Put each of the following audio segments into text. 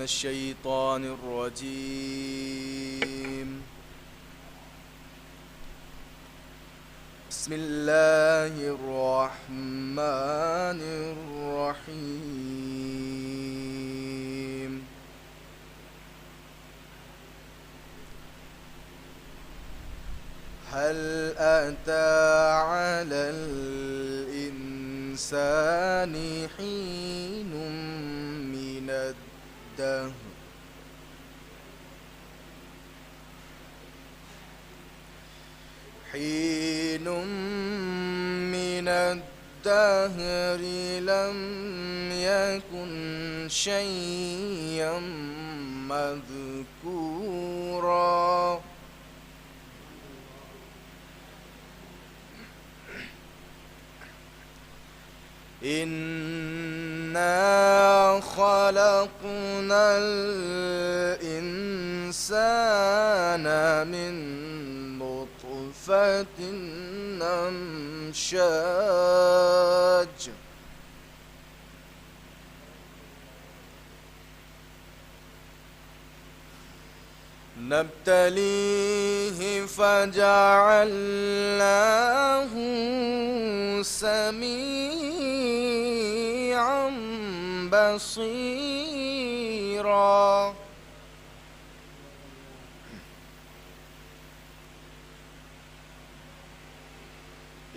الشيطان الرجيم. بسم الله الرحمن الرحيم. هل أتى على الإنسان حين من الدهر لم يكن شيئا مذكورا. إنا خلقنا الإنسان من نطفة أمشاج نبتليه فجعلناه سميعا بصيرا.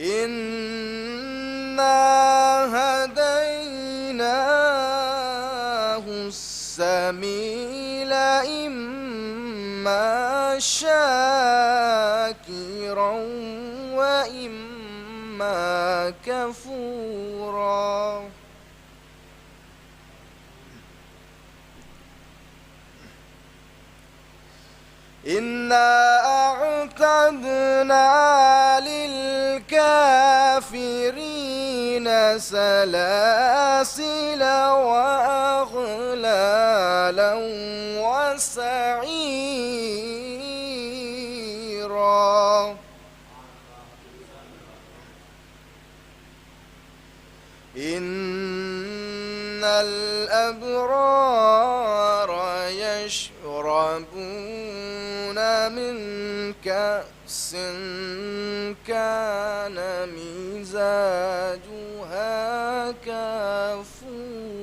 إنا هديناه السبيل إما شاكرا وإما كفورا. إنا أعتدنا للكافرين سلاسل وأغلالا وسعيرا. إن الأبرار يشربون من كأس كان مزاجها كافورا.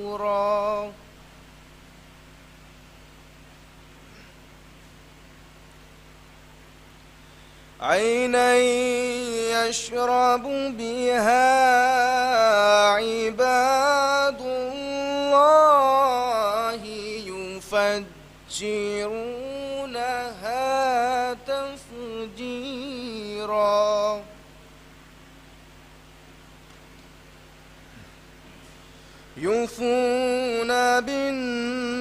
عينا يشرب بها عباد الله يفجرونها تفجيرا. يوفون بالنذر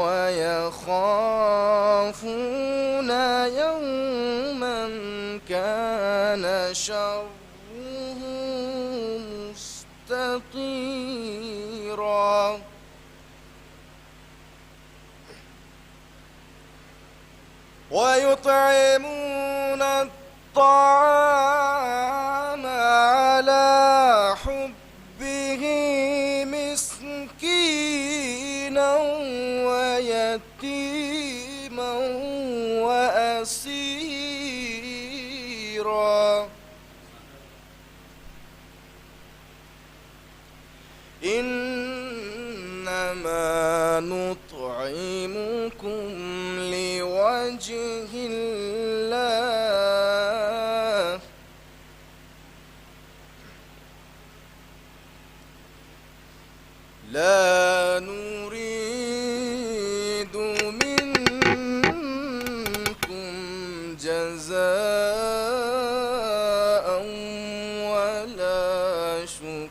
ويخافون يوما كان شره مستطيرا. ويطعمون الطعام على حبه مسكينا ويتيما وأسيرا. إنما نطعمكم لوجه الله لا نريد منكم جزاء ولا شكورا.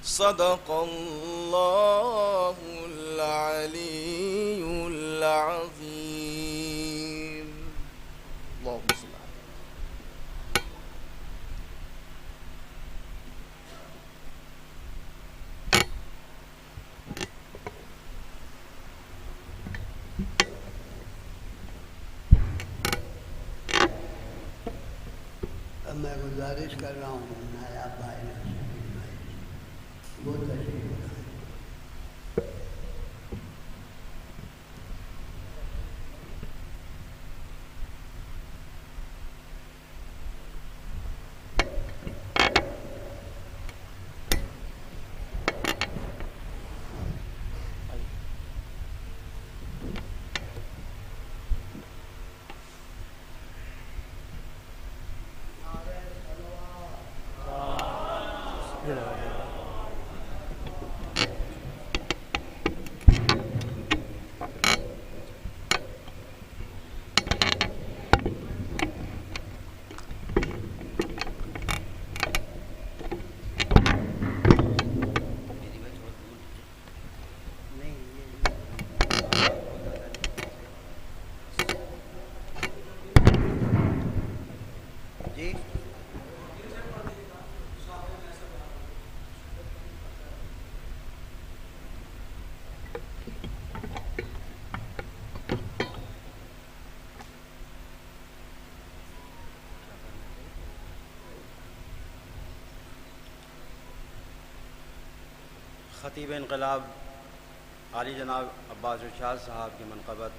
صدق الله العلي العظيم. اللهم صل على میں گزارش کر رہا ہوں نایاب بھائی نے خطیب انقلاب عالی جناب عباس رشاد صاحب کی منقبت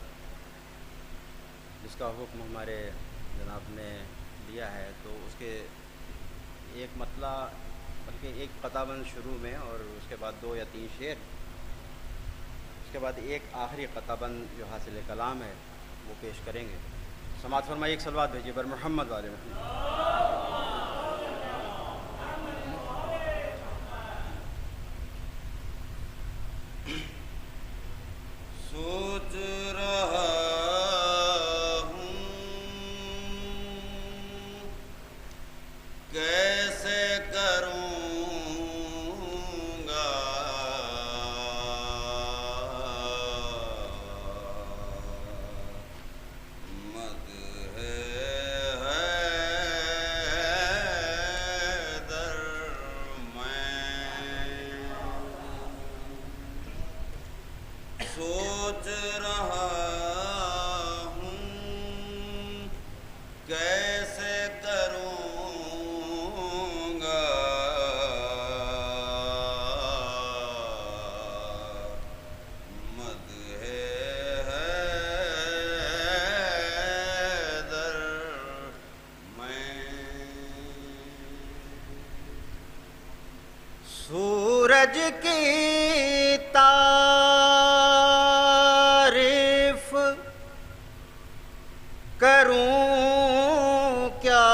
جس کا حکم ہمارے جناب نے دیا ہے، تو اس کے ایک مطلع بلکہ ایک قطع بند شروع میں اور اس کے بعد 2 یا 3 شعر، اس کے بعد ایک آخری قطع بند جو حاصل کلام ہے وہ پیش کریں گے۔ سماعت فرمائیے، ایک صلوات بھیجیے بر محمد والے محمد۔ سوچ رہا ہوں کیسے کروں گا مدح حیدر میں، سوچ رہا ہوں کیسے کروں گا مدح حیدر میں۔ سورج کی تعریف کروں کیا،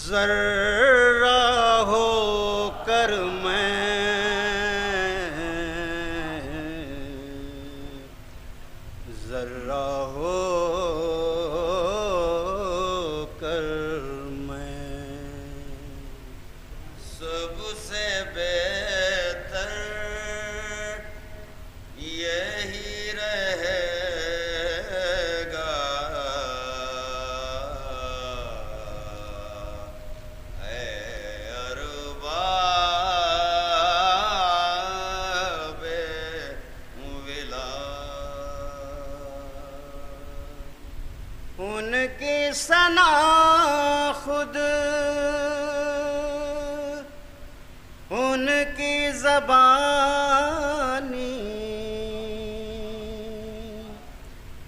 ذرہ ہو کر میں، ذرہ ہو کر میں، سب سے بہتر یہی رہے گا، اے ارباب ولا، ان کی ثنا خود ان کی زبانی،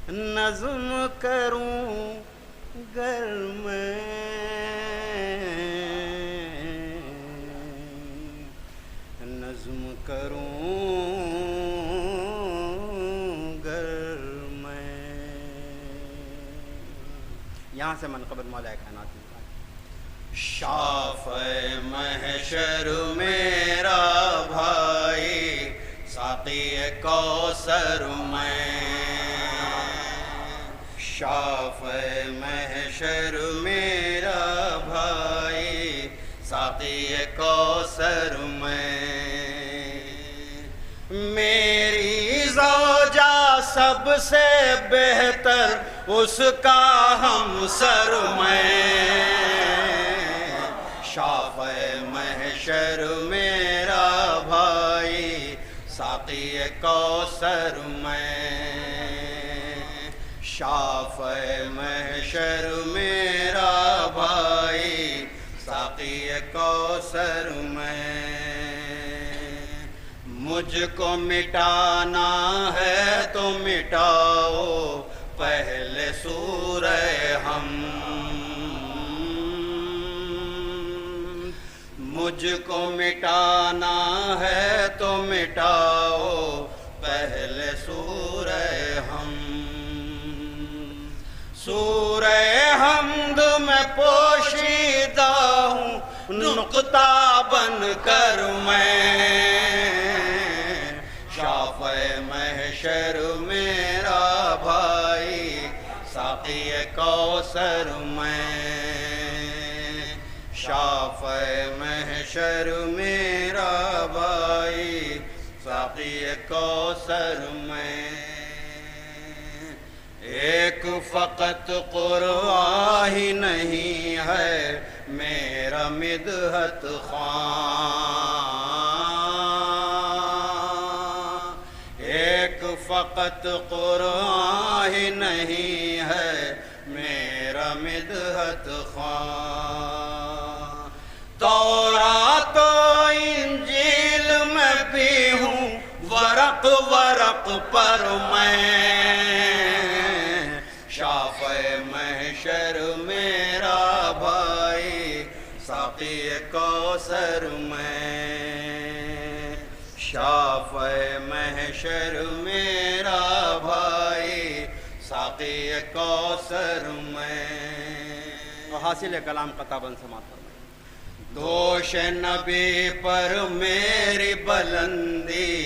نظم کروں گر میں، نظم کروں گر میں۔ یہاں سے منقبت مولا کائنات میں شافع محشر میرا بھائی ساقی کوثر میں، شافع محشر میرا بھائی ساقی کوثر میں، میری زوجہ سب سے بہتر اس کا ہمسر میں، شافع محشر میرا بھائی ساقی کوثر میں، شافع محشر میرا بھائی ساقی کوثر میں، مجھ کو مٹانا ہے تو مٹاؤ پہلے سورہ ہم، مجھ کو مٹانا ہے تو مٹاؤ پہلے سورہ ہم، سورہ حمد میں پوشیدہ ہوں نقطہ بن کر میں، شافع محشر میرا بھائی ساقی کوثر میں، شافع محشر میرا بھائی ساقی کوثر میں، ایک فقط قرآن ہی نہیں ہے میرا مدحت خواں، ایک فقط قرآن ہی نہیں ہے میرا مدحت خواں، تورات و انجیل میں بھی ہوں ورق ورق پر میں، شافع محشر میرا بھائی ساقی کوثر میں، شافع محشر میرا بھائی ساقی کوثر میں۔ اور حاصل کلام قطاباً سماعت فرمائیں۔ دوش نبی پر میری بلندی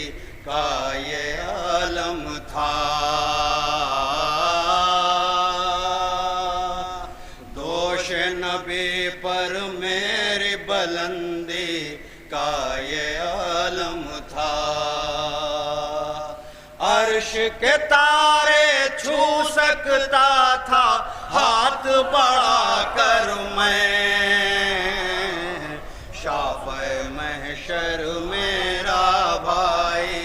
کا یہ عالم تھا، دوش نبی پر میری بلندی کا یہ عالم تھا، عرش کے تارے چھو سکتا تھا ہاتھ بڑھا کر میں، شافع محشر میرا بھائی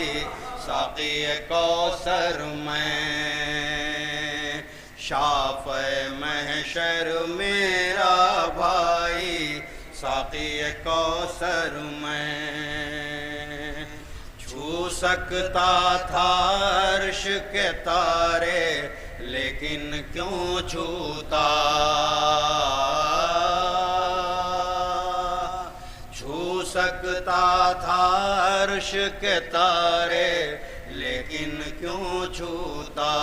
ساقی کوثر میں، شافع محشر میرا بھائی ساقی کوثر میں، چھو سکتا تھا عرش کے تارے لیکن کیوں چھوتا، چھو سکتا تھا عرش کے تارے لیکن کیوں چھوتا،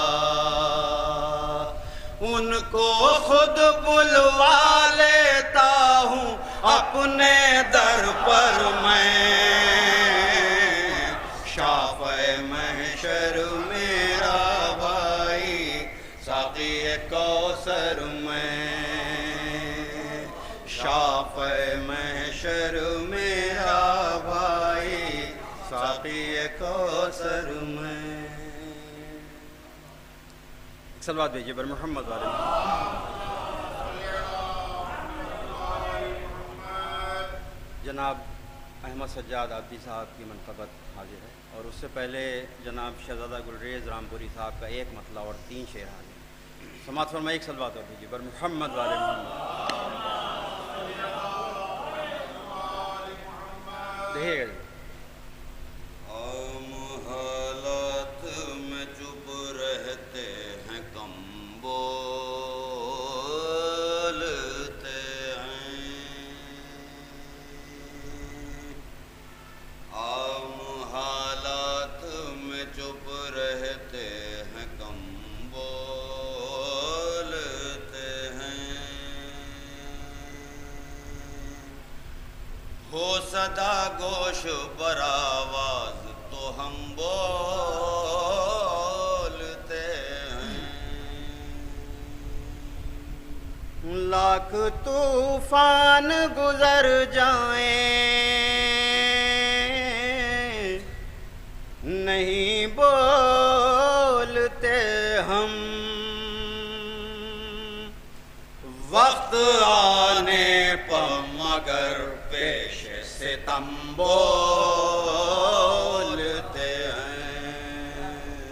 ان کو خود بلوا لیتا ہوں اپنے در پر میں، شافع محشر میرا بھائی ساقی کوثر میں، شافع محشر میرا بھائی ساقی کوثر میں۔ صلوات بھیجیے بر محمد والے جناب احمد سجاد عابدی صاحب کی منقبت حاضر ہے، اور اس سے پہلے جناب شہزادہ گلریز رامپوری صاحب کا ایک مطلع اور 3 شعر حاضر ہے۔ سماعت فرمائے ایک صلوات اور بھیجیے بر محمد والے محمد۔ دیکھیے گا عام حالات میں چپ رہتے ہیں کم بولتے ہیں، عام حالات میں چپ رہتے ہیں کم بولتے ہیں، ہو صدا گوش بر آواز تو ہم بولتے ہیں، لاکھ طوفان گزر جائیں نہیں بولتے ہم، وقت آنے پر مگر پیش ستم بولتے ہیں،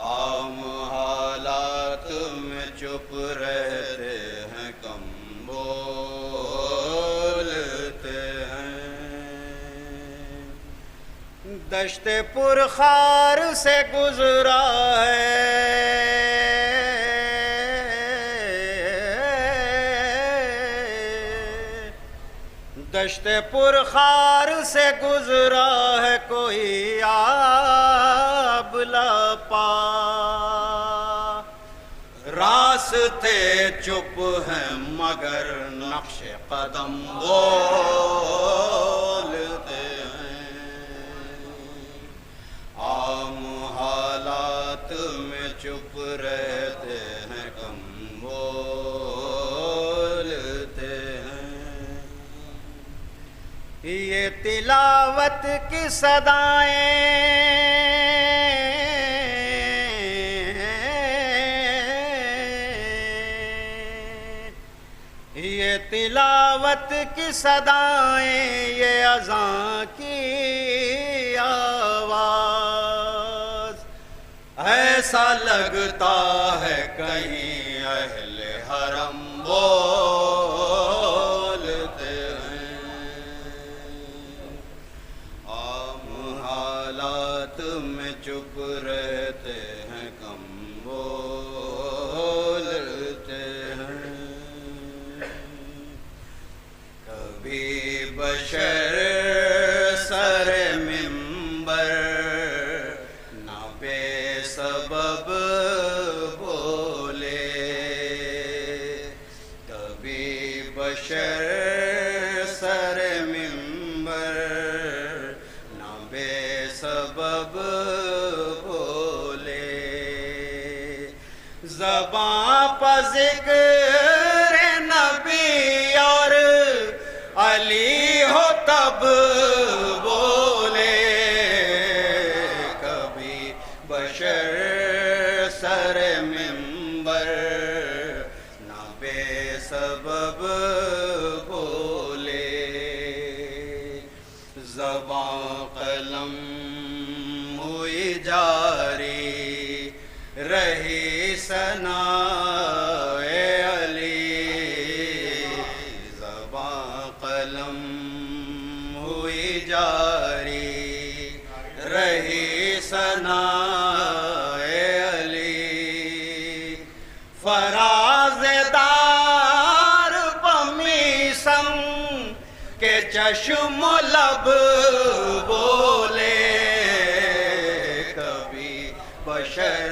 عام حالات میں چپ رہتے ہیں کم بولتے ہیں، دشت پرخار سے گزرا ہے دشت پرخار سے گزرا ہے کوئی آبلا پا، راستے چپ ہیں مگر نقش قدم بولتے ہیں، عام حالات میں چپ رہتے ہیں کم بولتے ہیں، یہ تلاوت کی صدائیں یہ تلاوت کی صدائیں یہ اذان کی آواز، ایسا لگتا ہے کہیں اہل حرم بولتے ہیں، بشر سر منبر نہ بے سبب بولے، کبھی بشر سر منبر نہ بے سبب بولے، زباں پہ ذکر نبی اور علی ہو تب بولے، کبھی بشر سر منبر نہ بے سبب بولے، زباں قلم ہوئی جاری رہی ثناء علی، زباں قلم ہوئی جاری رہی ثناء علی، فراز دار بمیسم کے چشم و لب بولے، کبھی بشر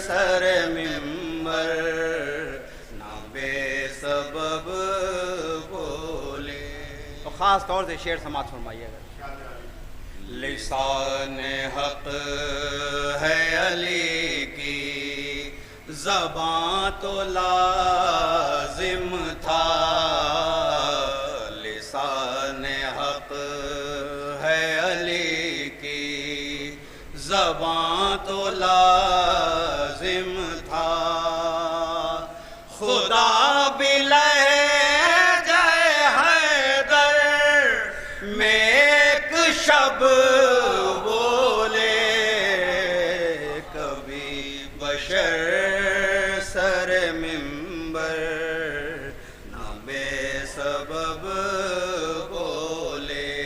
سر منبر نہ بے سبب بولے۔ تو خاص طور سے شعر سماعت فرمائیے گا۔ لسان حق ہے علی کی، زباں تو لازم تھا، لسان حق ہے علی کی، زباں تو لازم تھا، خدا بھی لہجہ حیدر میں ایک شب بولے، کبھی بشر سر منبر نہ بے سبب بولے،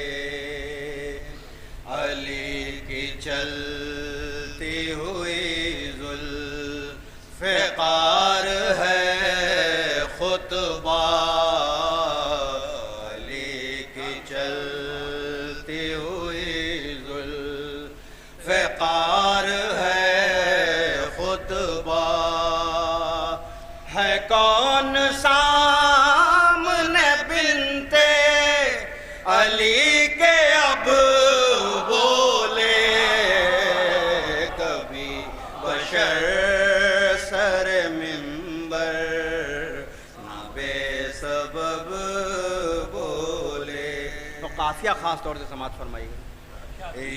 علی کی چلتی ہوئی ذوالفقار ہے خطبہ، علی کی چلتی ہوئی ذوالفقار ہے خطبہ، ہے کون سامنے بنتے علی کے اب بولے، کبھی بشر سر منبر نہ بے سبب بولے۔ تو قافیہ خاص طور سے سماعت فرمائیے گا۔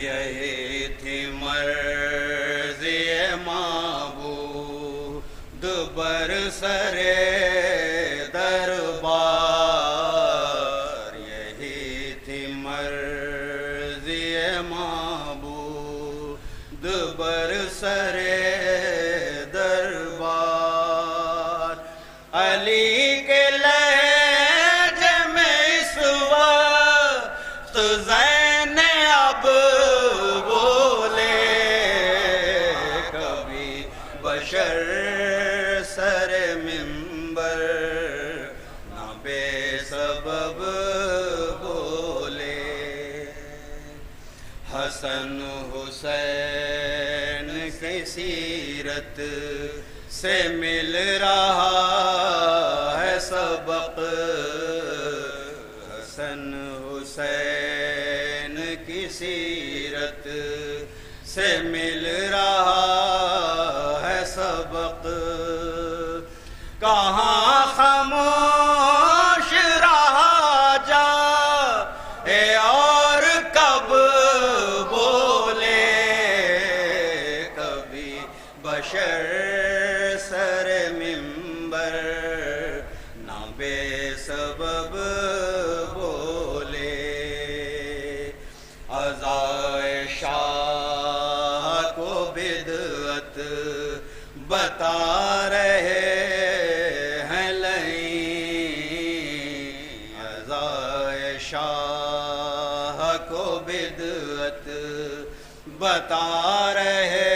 یہی تھی مرضی معبود برسر دربار، یہی تھی مرضی معبود برسر دربار، علی کے لہجے میں اس وقت زین اب بولے، کبھی بشر سر منبر نہ بے سبب بولے، حسن حسین کی سیرت سے مل رہا ہے سبق، حسن حسین کی سیرت سے مل رہا ہے سبق، کہاں خاموش رہا جا اور کب بولے، کبھی بشر سر منبر نہ بے سبب بولے، عزائے شاہ کو بدعت بتا رہے ہیں لئیں، عزائے شاہ کو بدعت بتا رہے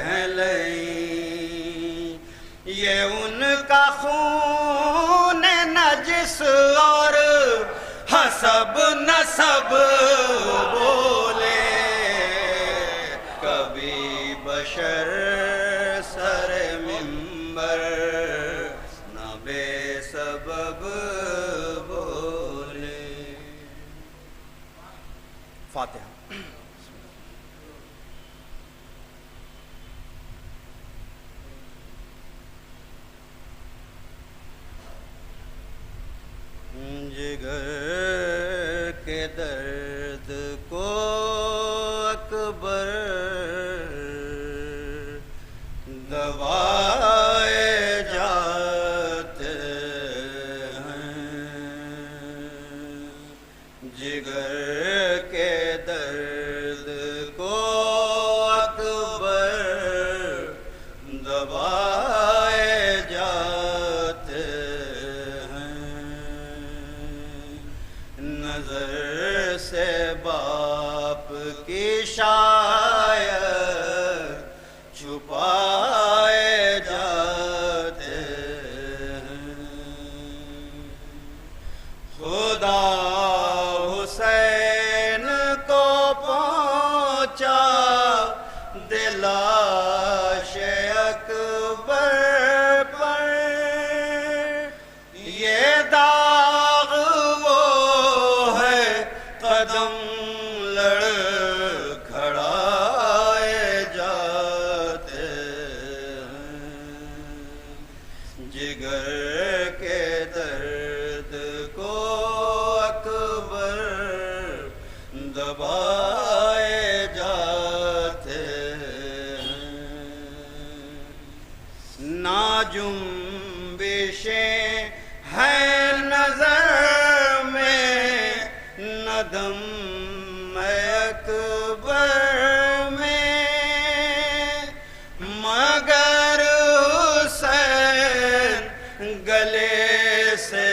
ہیں لئیں، یہ ان کا خون نجس اور فاتحہ۔ جگر کے درد کو اکبر دوائے جاتے ہیں، جگر کے درد کو اکبر دوائے جاتے ہیں، نظر سے باپ کی شاید چھپائے جاتے ہیں، خدا حسین کو پہنچا دلاش اکبر پر، یہ داغ وہ ہے قدم لڑکھڑائے جاتے ہیں، جگر کے درد کو اکبر دبائے جاتے ہیں، نا جنبشیں ہیں نظر میں نہ دم اکبر میں، مگر حسین گلے سے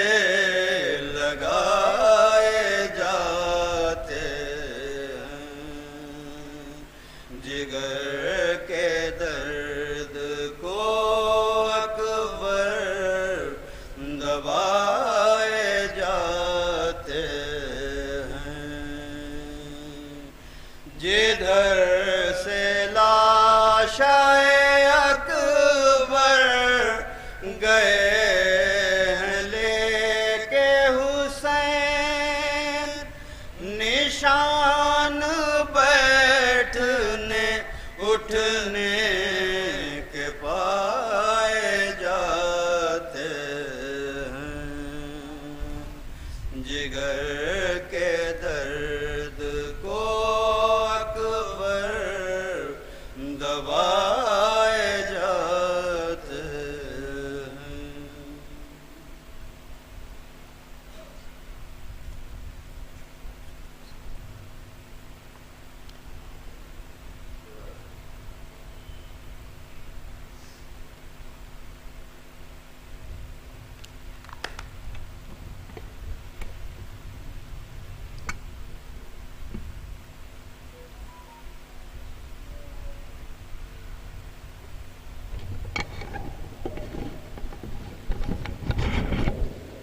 لگائے جاتے ہیں، جگر کے درد کو اکبر دبائے جاتے ہیں، جدھر سے لاشائے اکبر گئے ہیں لے کے حسین، نشان بیٹھنے اٹھنے کے پائے جاتے ہیں، جگر کے درد کو اکبر دبائے جاتے ہیں۔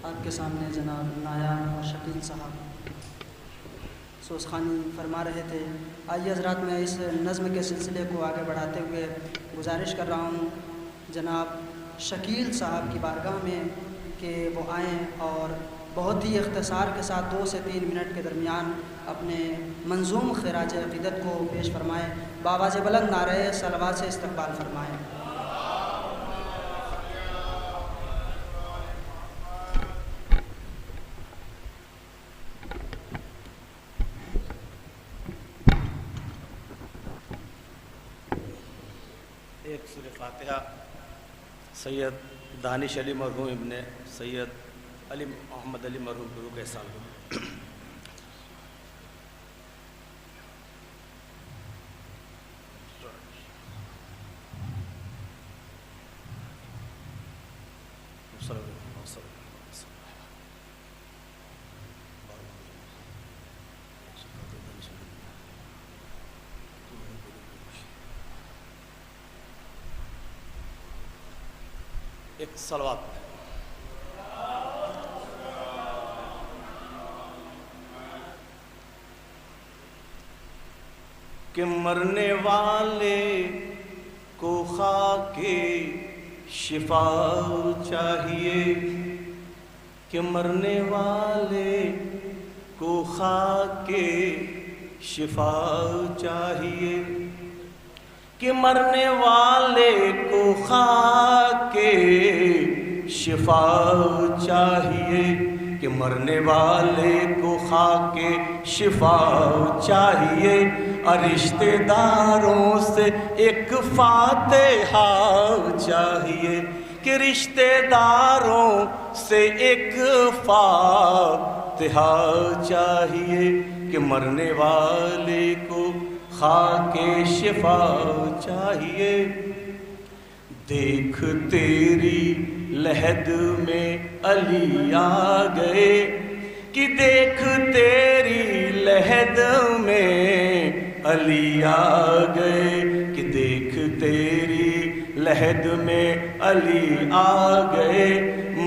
آپ کے سامنے جناب نایاب اور شکیل صاحب سوزخانی فرما رہے تھے۔ آئیے حضرات میں اس نظم کے سلسلے کو آگے بڑھاتے ہوئے گزارش کر رہا ہوں جناب شکیل صاحب کی بارگاہ میں کہ وہ آئیں اور بہت ہی اختصار کے ساتھ 2 سے 3 منٹ کے درمیان اپنے منظوم خراج عقیدت کو پیش فرمائیں، بآواز بلند نعرہ صلوات سے استقبال فرمائیں۔ ایک سورہ فاتحہ سید دانش علی مرحوم ابن سید علی محمد علی مرحوم کی روح کے احسان کو۔ ایک صلوات ہے۔ کہ مرنے والے کو خاک شفا چاہیے، کہ مرنے والے کو خاک شفا چاہیے کہ مرنے والے کو خاک کے شفا چاہیے کہ مرنے والے کو خاک کے شفا چاہیے اور رشتہ داروں سے ایک فاتحہ چاہیے کہ رشتہ داروں سے ایک فاتحہ چاہیے کہ مرنے والے کو خاک شفا چاہیے. دیکھ تیری لحد میں علی آ گئے کہ دیکھ تیری لحد میں علی آ گئے کہ دیکھ تیری لحد میں علی آ گئے.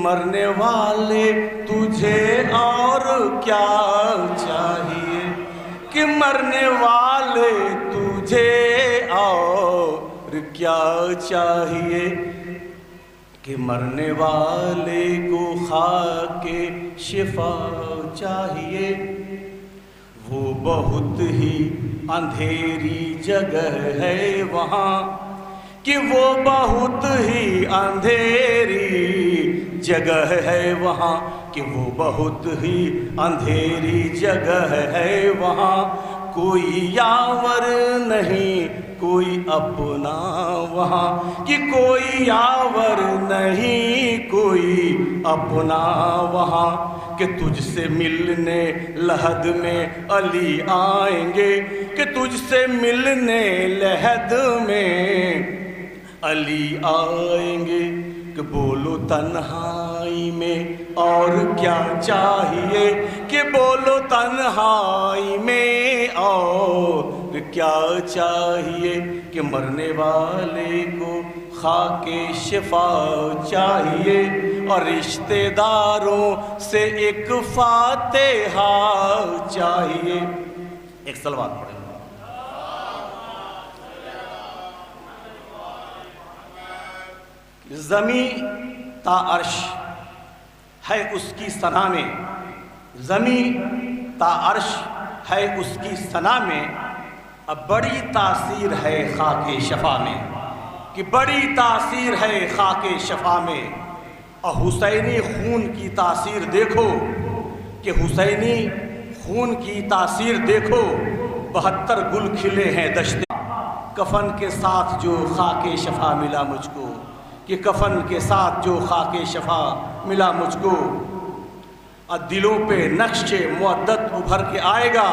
مرنے والے تجھے اور کیا چاہیے کہ مرنے والے تجھے اور کیا چاہیے کہ مرنے والے کو خاک شفا چاہیے. وہ بہت ہی اندھیری جگہ ہے وہاں کہ وہ بہت ہی اندھیری جگہ ہے وہاں کہ وہ بہت ہی اندھیری جگہ ہے وہاں. کوئی یاور نہیں کوئی اپنا وہاں کہ کوئی یاور نہیں کوئی اپنا وہاں کہ تجھ سے ملنے لحد میں علی آئیں گے کہ تجھ سے ملنے لحد میں علی آئیں گے. کہ بولو تنہائی میں اور کیا چاہیے کہ بولو تنہائی میں اور کیا چاہیے کہ مرنے والے کو خاک شفا چاہیے اور رشتہ داروں سے ایک فاتحہ چاہیے. ایک صلوات پڑھیں. زمین تا عرش ہے اس کی ثنا میں زمین تا عرش ہے اس کی ثنا میں. اب بڑی تاثیر ہے خاک شفا میں کہ بڑی تاثیر ہے خاک شفا میں. اور حسینی خون کی تاثیر دیکھو کہ حسینی خون کی تاثیر دیکھو. 72 گل کھلے ہیں دشت کفن کے ساتھ جو خاک شفا ملا مجھ کو کہ کفن کے ساتھ جو خاک شفا ملا مجھ کو. اور دلوں پہ نقش معدت ابھر کے آئے گا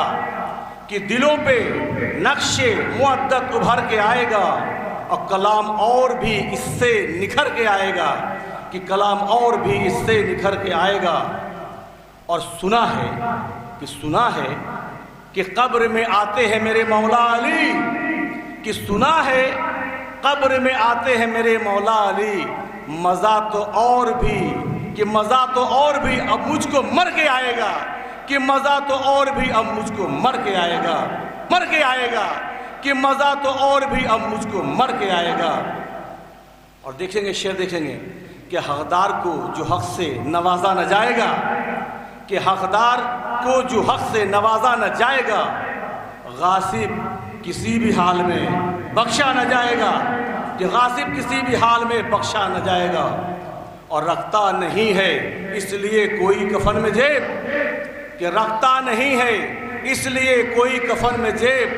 کہ دلوں پہ نقش معدت ابھر کے آئے گا. اور کلام اور بھی اس سے نکھر کے آئے گا کہ کلام اور بھی اس سے نکھر کے آئے گا. اور سنا ہے کہ قبر میں آتے ہیں میرے مولا علی کہ سنا ہے قبر میں آتے ہیں میرے مولا علی. مزہ تو اور بھی کہ مزہ تو اور بھی اب مجھ کو مر کے آئے گا کہ مزہ تو اور بھی اب مجھ کو مر کے آئے گا کہ مزہ تو اور بھی اب مجھ کو مر کے آئے گا. اور دیکھیں گے شعر دیکھیں گے کہ حقدار کو جو حق سے نوازا نہ جائے گا کہ حقدار کو جو حق سے نوازا نہ جائے گا غاصب کسی بھی حال میں بخشا نہ جائے گا کہ غاصب کسی بھی حال میں بخشا نہ جائے گا. اور رکھتا نہیں ہے اس لیے کوئی کفن میں جیب کہ رکھتا نہیں ہے اس لیے کوئی کفن میں جیب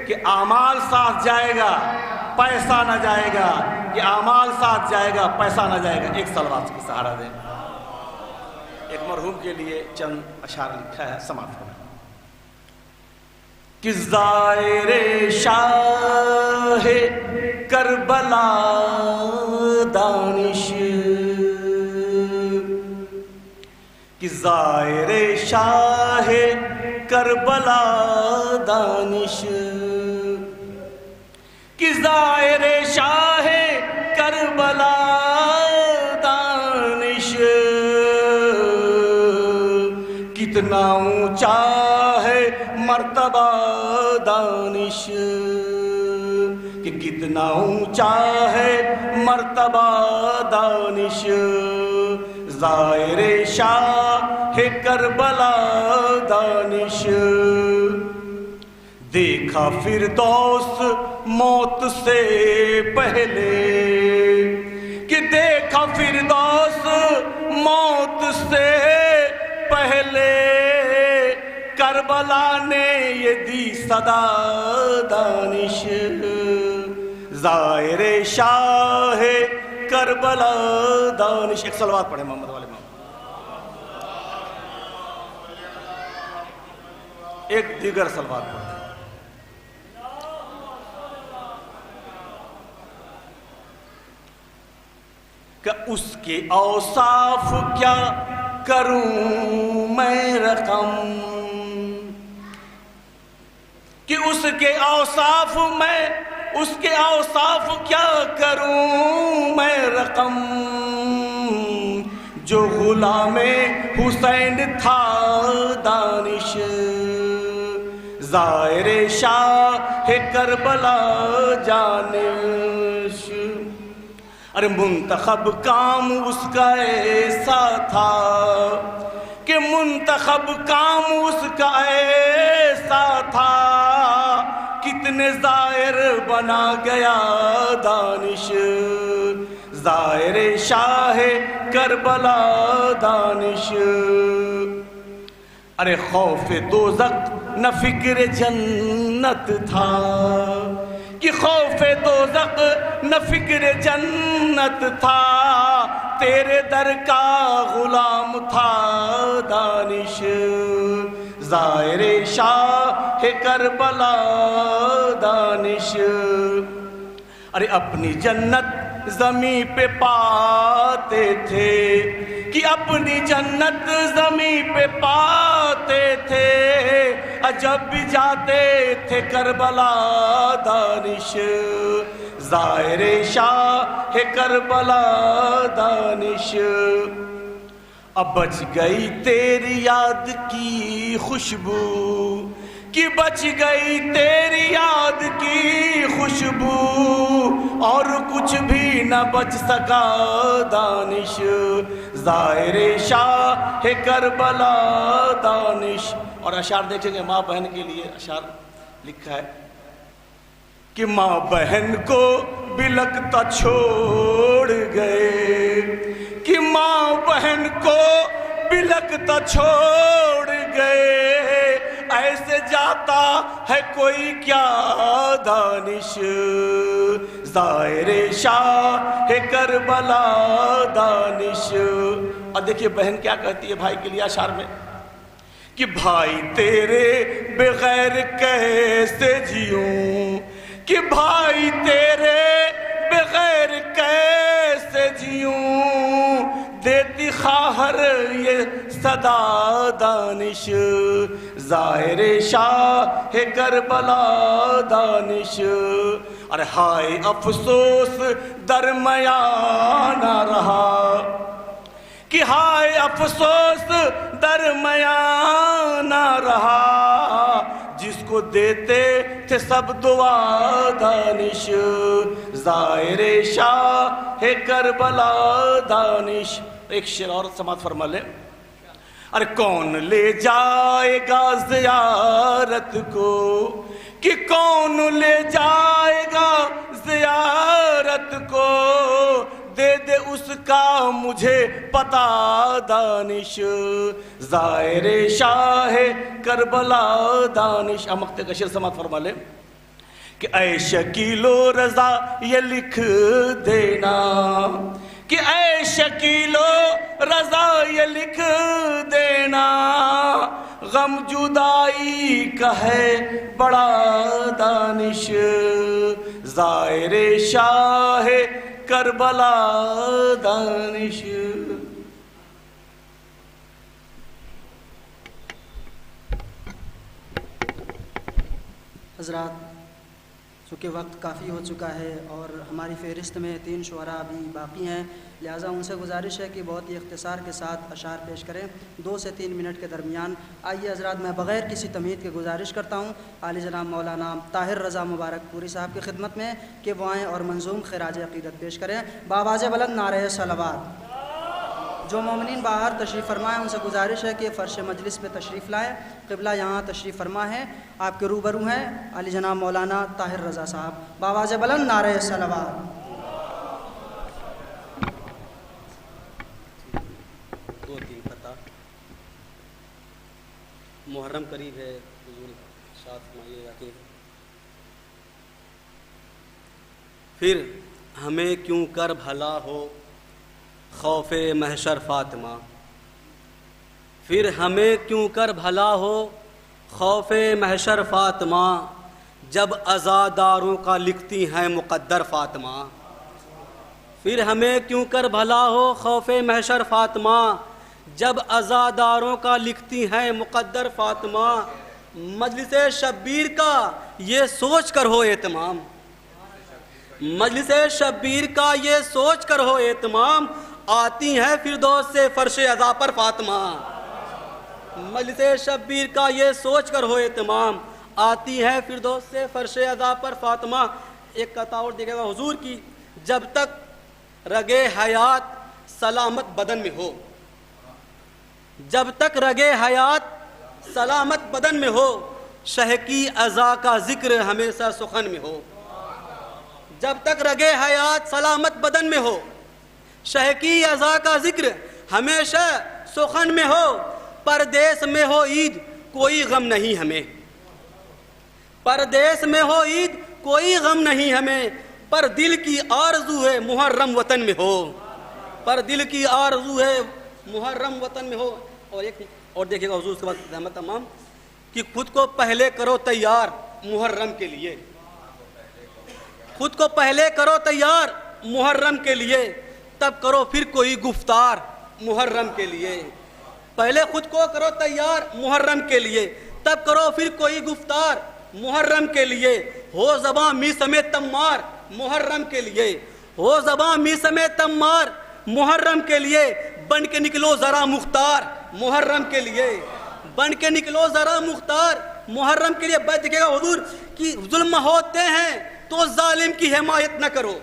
کہ اعمال ساتھ جائے گا پیسہ نہ جائے گا کہ اعمال ساتھ جائے گا پیسہ نہ جائے گا. ایک صلوات کی سہارا دیں. ایک مرحوم کے لیے چند اشعار لکھا ہے سماعت کریں. کہ زائر شاہ کربلا دانش کہ زائر شاہ کربلا دانش کہ زائر شاہ کربلا دانش کتنا اونچا ہے مرتبہ دانش کہ کتنا اونچا ہے مرتبہ دانش. زائر شاہ کربلا دانش دیکھا فردوس موت سے پہلے، کہ دیکھا فردوس موت سے پہلے، کربلا نے یہ دی صدا دانش، زائر شاہ کربلا دانش۔ ایک صلوات پڑھیں محمد والے محمد۔ ایک دیگر صلوات پڑھیں۔ کہ اس کے اوصاف کیا کروں میں رقم، کہ اس کے اوصاف کیا کروں میں رقم، جو غلام حسین تھا دانش، زائر شاہ کربلا جانش۔ ارے منتخب کام اس کا ایسا تھا، کہ منتخب کام اس کا ایسا تھا، کتنے زائر بنا گیا دانش، زائر شاہ کربلا دانش۔ ارے خوف دوزخ نہ فکر جنت تھا، کہ خوف دوزخ نہ فکر جنت تھا، تیرے در کا غلام تھا دانش، زائر شاہ کربلا دانش۔ ارے اپنی جنت زمین پہ پاتے تھے، کہ اپنی جنت زمین پہ پاتے تھے، جب بھی جاتے تھے کربلا دانش، زائر شاہ کربلا دانش۔ اب بچ گئی تیری یاد کی خوشبو، کہ بچ گئی تیری یاد کی خوشبو، اور کچھ بھی نہ بچ سکا دانش، زائر شاہ کربلا دانش۔ اور اشعار دیکھیں گے ماں بہن کے لیے اشعار لکھا ہے، کہ ماں بہن کو بلکتا چھوڑ گئے، کہ ماں بہن کو بلکتا چھوڑ گئے، ایسے جاتا ہے کوئی کیا دانش، زائر شاہ کربلا دانش۔ اور دیکھیے بہن کیا کہتی ہے بھائی کے لیے اشعار میں، کہ بھائی تیرے بغیر کیسے جیوں، کہ بھائی تیرے بغیر کیسے جیوں، دیتی خواہر یہ صدا دانش، زائر شاہ کربلا دانش۔ اور ہائے افسوس درمیان نہ رہا، کہ ہائے افسوس درمیان نہ رہا، جس کو دیتے تھے سب دعا دانش، زائر شاہ کربلا دانش۔ ایک شعر اور سماعت فرما لیں۔ ارے کون لے جائے گا زیارت کو، کہ کون لے جائے گا زیارت کو، دے دے اس کا مجھے پتا دانش، زائر شاہ کربلا دانش۔ مقطع کا شعر سماعت فرما لیں، کہ اے شکیل و رضا یہ لکھ دینا، کہ اے شکیل و رضا یہ لکھ دینا، غم جدائی کا ہے بڑا دانش، زائر شاہ کربلا دانش۔ حضرات، چونکہ وقت کافی ہو چکا ہے اور ہماری فہرست میں 3 شعراء ابھی باقی ہیں، لہٰذا ان سے گزارش ہے کہ بہت ہی اختصار کے ساتھ اشعار پیش کریں 2 سے 3 منٹ کے درمیان۔ آئیے حضرات، میں بغیر کسی تمہید کے گزارش کرتا ہوں عالی جناب مولانا طاہر رضا مبارک پوری صاحب کی خدمت میں کہ وہ آئیں اور منظوم خراج عقیدت پیش کریں۔ بآواز بلند نعرہ صلوات۔ جو مومنین باہر تشریف فرما ہیں ان سے گزارش ہے کہ فرش مجلس پہ تشریف لائیں. قبلہ یہاں تشریف فرما ہے. آپ کے روبرو ہیں علی جناب مولانا طاہر رضا صاحب. بآواز بلند نعرہ صلوات. دو تین پتہ محرم قریب ہے، حضور شاد فرمائیے کہ پھر ہمیں کیوں کر بھلا ہو خوف محشر فاطمہ، پھر ہمیں کیوں کر بھلا ہو خوف محشر فاطمہ، جب عزاداروں کا لکھتی ہیں مقدر فاطمہ. پھر ہمیں کیوں کر بھلا ہو خوف محشر فاطمہ، جب عزاداروں کا لکھتی ہیں مقدر فاطمہ. مجلس شبیر کا یہ سوچ کر ہو اہتمام، مجلس شبیر کا یہ سوچ کر ہو اہتمام، آتی ہیں فردوس سے فرش عزا پر فاطمہ. مجلس شبیر کا یہ سوچ کر ہو اہتمام، آتی ہے فردوس سے فرش عزا پر فاطمہ. ایک قطع اور دیکھے گا حضور کی، جب تک رگے حیات سلامت بدن میں ہو، جب تک رگے حیات سلامت بدن میں ہو، شہ کی عزا کا ذکر ہمیشہ سخن میں ہو. جب تک رگے حیات سلامت بدن میں ہو، شہ کی عزا کا ذکر ہمیشہ سخن میں ہو. پردیس میں ہو عید کوئی غم نہیں ہمیں، پردیس میں ہو عید کوئی غم نہیں ہمیں، پر دل کی آرزو ہے محرم وطن میں ہو، پر دل کی آرزو ہے محرم وطن میں ہو. اور دیکھیے گا حضور اس کے بعد رحمت تمام کہ خود کو پہلے کرو تیار محرم کے لیے، خود کو پہلے کرو تیار محرم کے لیے، تب کرو پھر کوئی گفتار محرم کے لیے. پہلے خود کو کرو تیار محرم کے لیے، تب کرو پھر کوئی گفتار محرم کے لیے. ہو زباں می سمیت تمار محرم کے لیے، ہو زباں می سمیت تمار محرم کے لیے. بن کے نکلو ذرا مختار محرم کے لیے، بن کے نکلو ذرا مختار محرم کے لیے. بات دیکھے گا حضور کہ ظلم ہوتے ہیں تو ظالم کی حمایت نہ کرو،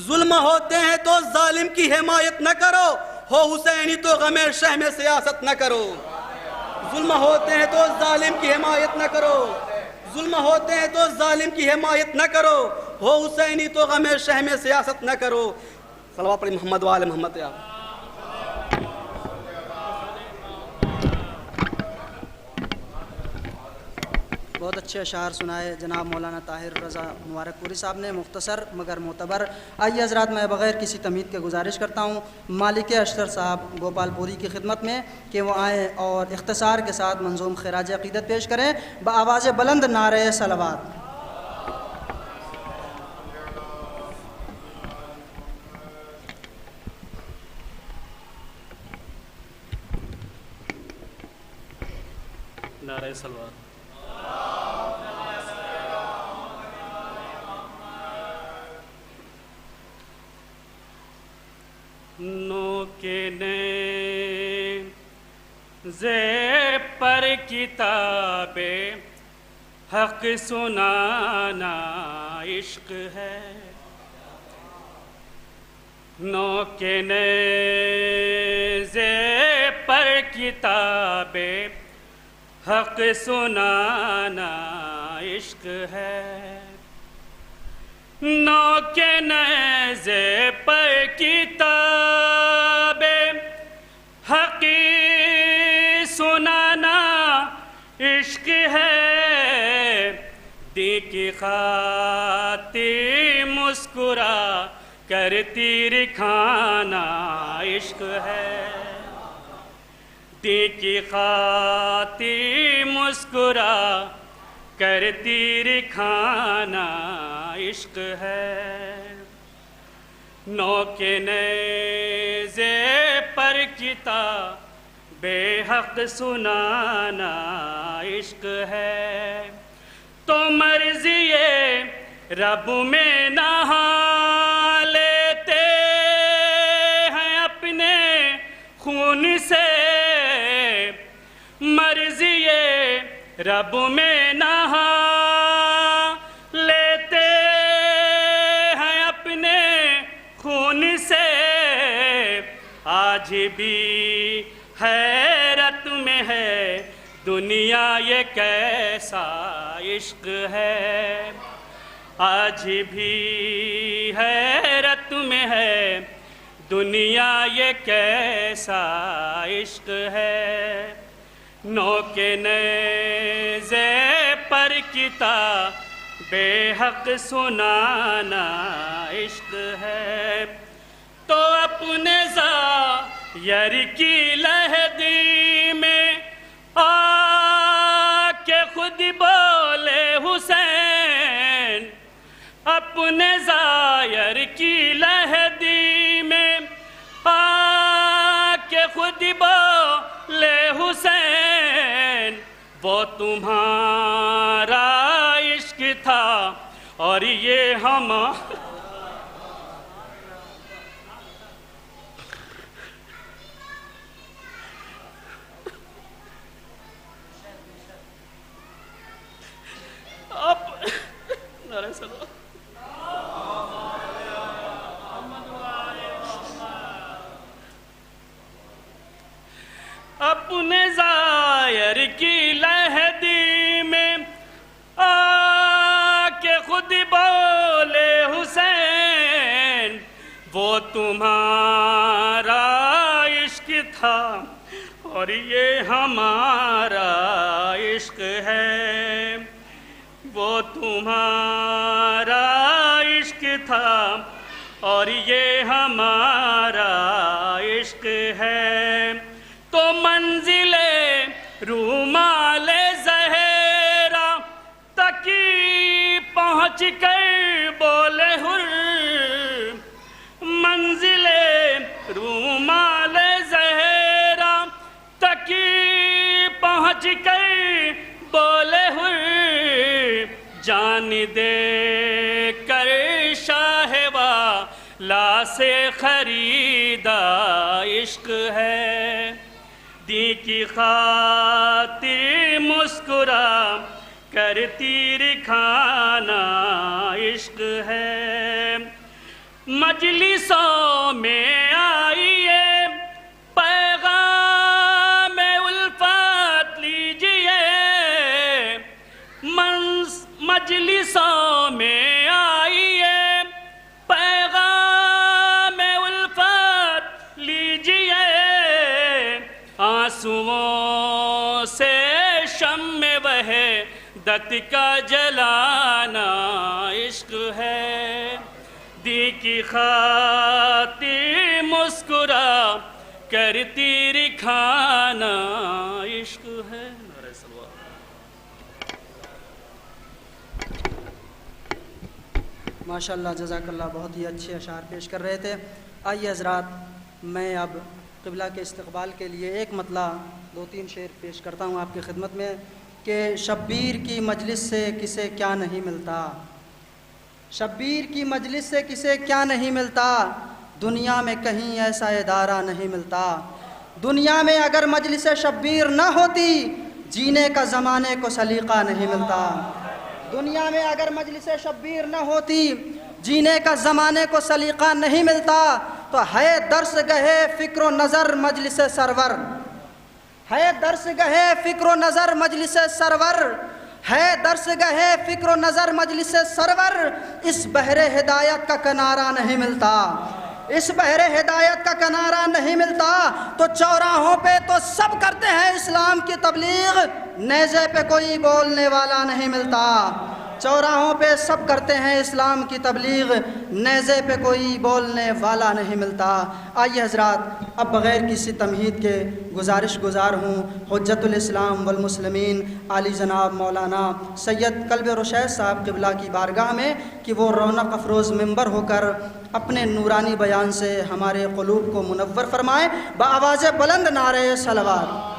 ظلم ہوتے ہیں تو ظالم کی حمایت نہ کرو. ہو حسینی تو غم شہ میں سیاست نہ کرو، ظلم ہوتے ہیں تو ظالم کی حمایت نہ کرو، ظلم ہوتے ہیں تو ظالم کی حمایت نہ کرو. ہو حسینی تو غم شہ میں سیاست نہ کرو. صلوات پڑھی محمد و آل محمد. یا بہت اچھے اشعار سنائے جناب مولانا طاہر رضا مبارک پوری صاحب نے، مختصر مگر معتبر. آئیے حضرات میں بغیر کسی تمہید کے گزارش کرتا ہوں مالک اشتر صاحب گوپال پوری کی خدمت میں کہ وہ آئیں اور اختصار کے ساتھ منظوم خراج عقیدت پیش کریں بآواز بلند نعرہ صلوات. نعرہ صلوات. نو کے نیزے پر کتاب حق سنانا عشق ہے، نو کے نیزے پر کتاب حق سنانا عشق ہے، نو کے نیزے پر کتاب حق سنانا عشق ہے، دی کی خاطر مسکرا کر تیر کھانا عشق ہے، دی کی خاطر مسکرا کر تیر کھانا عشق ہے، نو کے نیزے پر کتاب بے حق سنانا عشق ہے، تو مرضی رب میں نہا لیتے ہیں اپنے خون سے، مرضی رب میں نہا لیتے ہیں اپنے خون سے، آج آج بھی حیرت میں ہے دنیا یہ کیسا عشق ہے، آج بھی حیرت میں ہے دنیا یہ کیسا عشق ہے، نو کے نیزے پر کتاب حق سنانا عشق ہے، تو اپنے ظاہر کی لہدی میں آ کے خود بولے حسین، اپنے ظاہر کی لہدی میں آ کے خود بولے حسین، وہ تمہارا عشق تھا اور یہ ہمارا۔ اپنے ظاہر کی لہدی میں آ کے خود بولے حسین، وہ تمہارا عشق تھا اور یہ ہمارا عشق ہے، وہ تمہارا عشق تھا اور یہ ہمارا عشق ہے، تو منزل رومال زہرا تک پہنچ کر بولے حر، منزل رومال زہرا تک پہنچ کر بولے حر، جان دے کر شاہ والا سے خریدا عشق ہے، دی کی خاطر مسکرا کر تیر کھانا عشق ہے، مجلسوں میں آئیے پیغام الفت لیجئے، مجلسوں میں آئیے پیغام الفت لیجئے، آنسوؤں سے شمع وحدت کا جلانا عشق ہے، دی کی خاطر مسکرا کر تیر کھانا عشق ہے۔ ماشاءاللہ، جزاک اللہ، بہت ہی اچھے اشعار پیش کر رہے تھے۔ آئیے حضرات، میں اب قبلہ کے استقبال کے لیے ایک مطلع 2-3 شعر پیش کرتا ہوں آپ کی خدمت میں کہ شبیر کی مجلس سے کسے کیا نہیں ملتا، شبیر کی مجلس سے کسے کیا نہیں ملتا، دنیا میں کہیں ایسا ادارہ نہیں ملتا، دنیا میں اگر مجلس شبیر نہ ہوتی جینے کا زمانے کو سلیقہ نہیں ملتا، دنیا میں اگر مجلس شبیر نہ ہوتی جینے کا زمانے کو سلیقہ نہیں ملتا، تو ہے درس گہے فکر و نظر مجلس سرور، ہے درس گہے فکر و نظر مجلس سرور، ہے درس گہے فکر و نظر مجلس سرور، اس بحر ہدایت کا کنارہ نہیں ملتا، اس بحر ہدایت کا کنارہ نہیں ملتا، تو چوراہوں پہ تو سب کرتے ہیں اسلام کی تبلیغ، نیزے پہ کوئی بولنے والا نہیں ملتا، چوراہوں پہ سب کرتے ہیں اسلام کی تبلیغ، نیزے پہ کوئی بولنے والا نہیں ملتا۔ آئیے حضرات، اب بغیر کسی تمہید کے گزارش گزار ہوں حجت الاسلام والمسلمین عالی جناب مولانا سید قلب رشید صاحب قبلہ کی بارگاہ میں کہ وہ رونق افروز منبر ہو کر اپنے نورانی بیان سے ہمارے قلوب کو منور فرمائیں، بآواز بلند نعرہ صلوات۔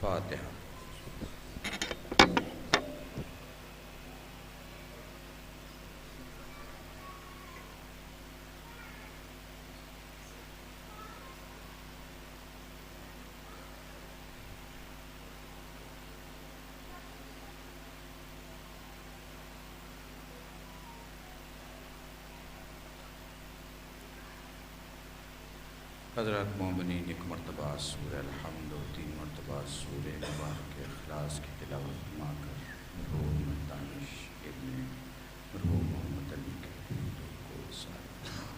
فاتحہ۔ حضرات مومنین، ایک مرتبہ سورہ الحمد اور 3 مرتبہ سورہ مبارک اخلاص کی تلاوت فرما کر مرحوم دانش ابن مرحوم محمد علی کے دل کو صالح فرما۔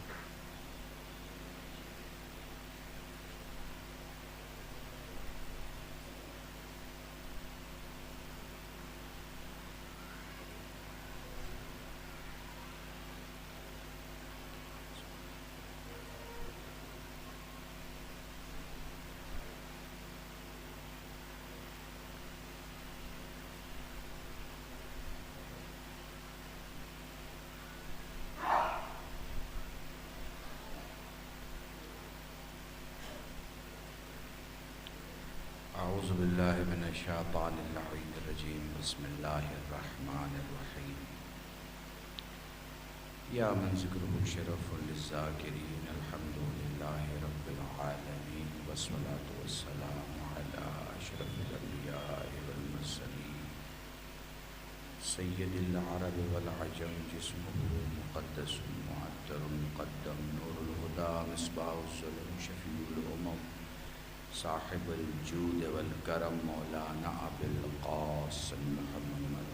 اعوذ باللہ من الشیطان اللعین الرجیم، بسم اللہ الرحمن الرحیم۔ یا من ذکرہ شرف للذاکرین، الحمد للہ رب العالمین، والصلاة والسلام علی اشرف الانبیاء والمرسلین، سید العرب والعجم، جسمہ مقدس معطر مقدم، نور الہدی مصباح الظلم، شفیع الامم، صاحب الجود والکرم، مولانا ابو القاسم محمد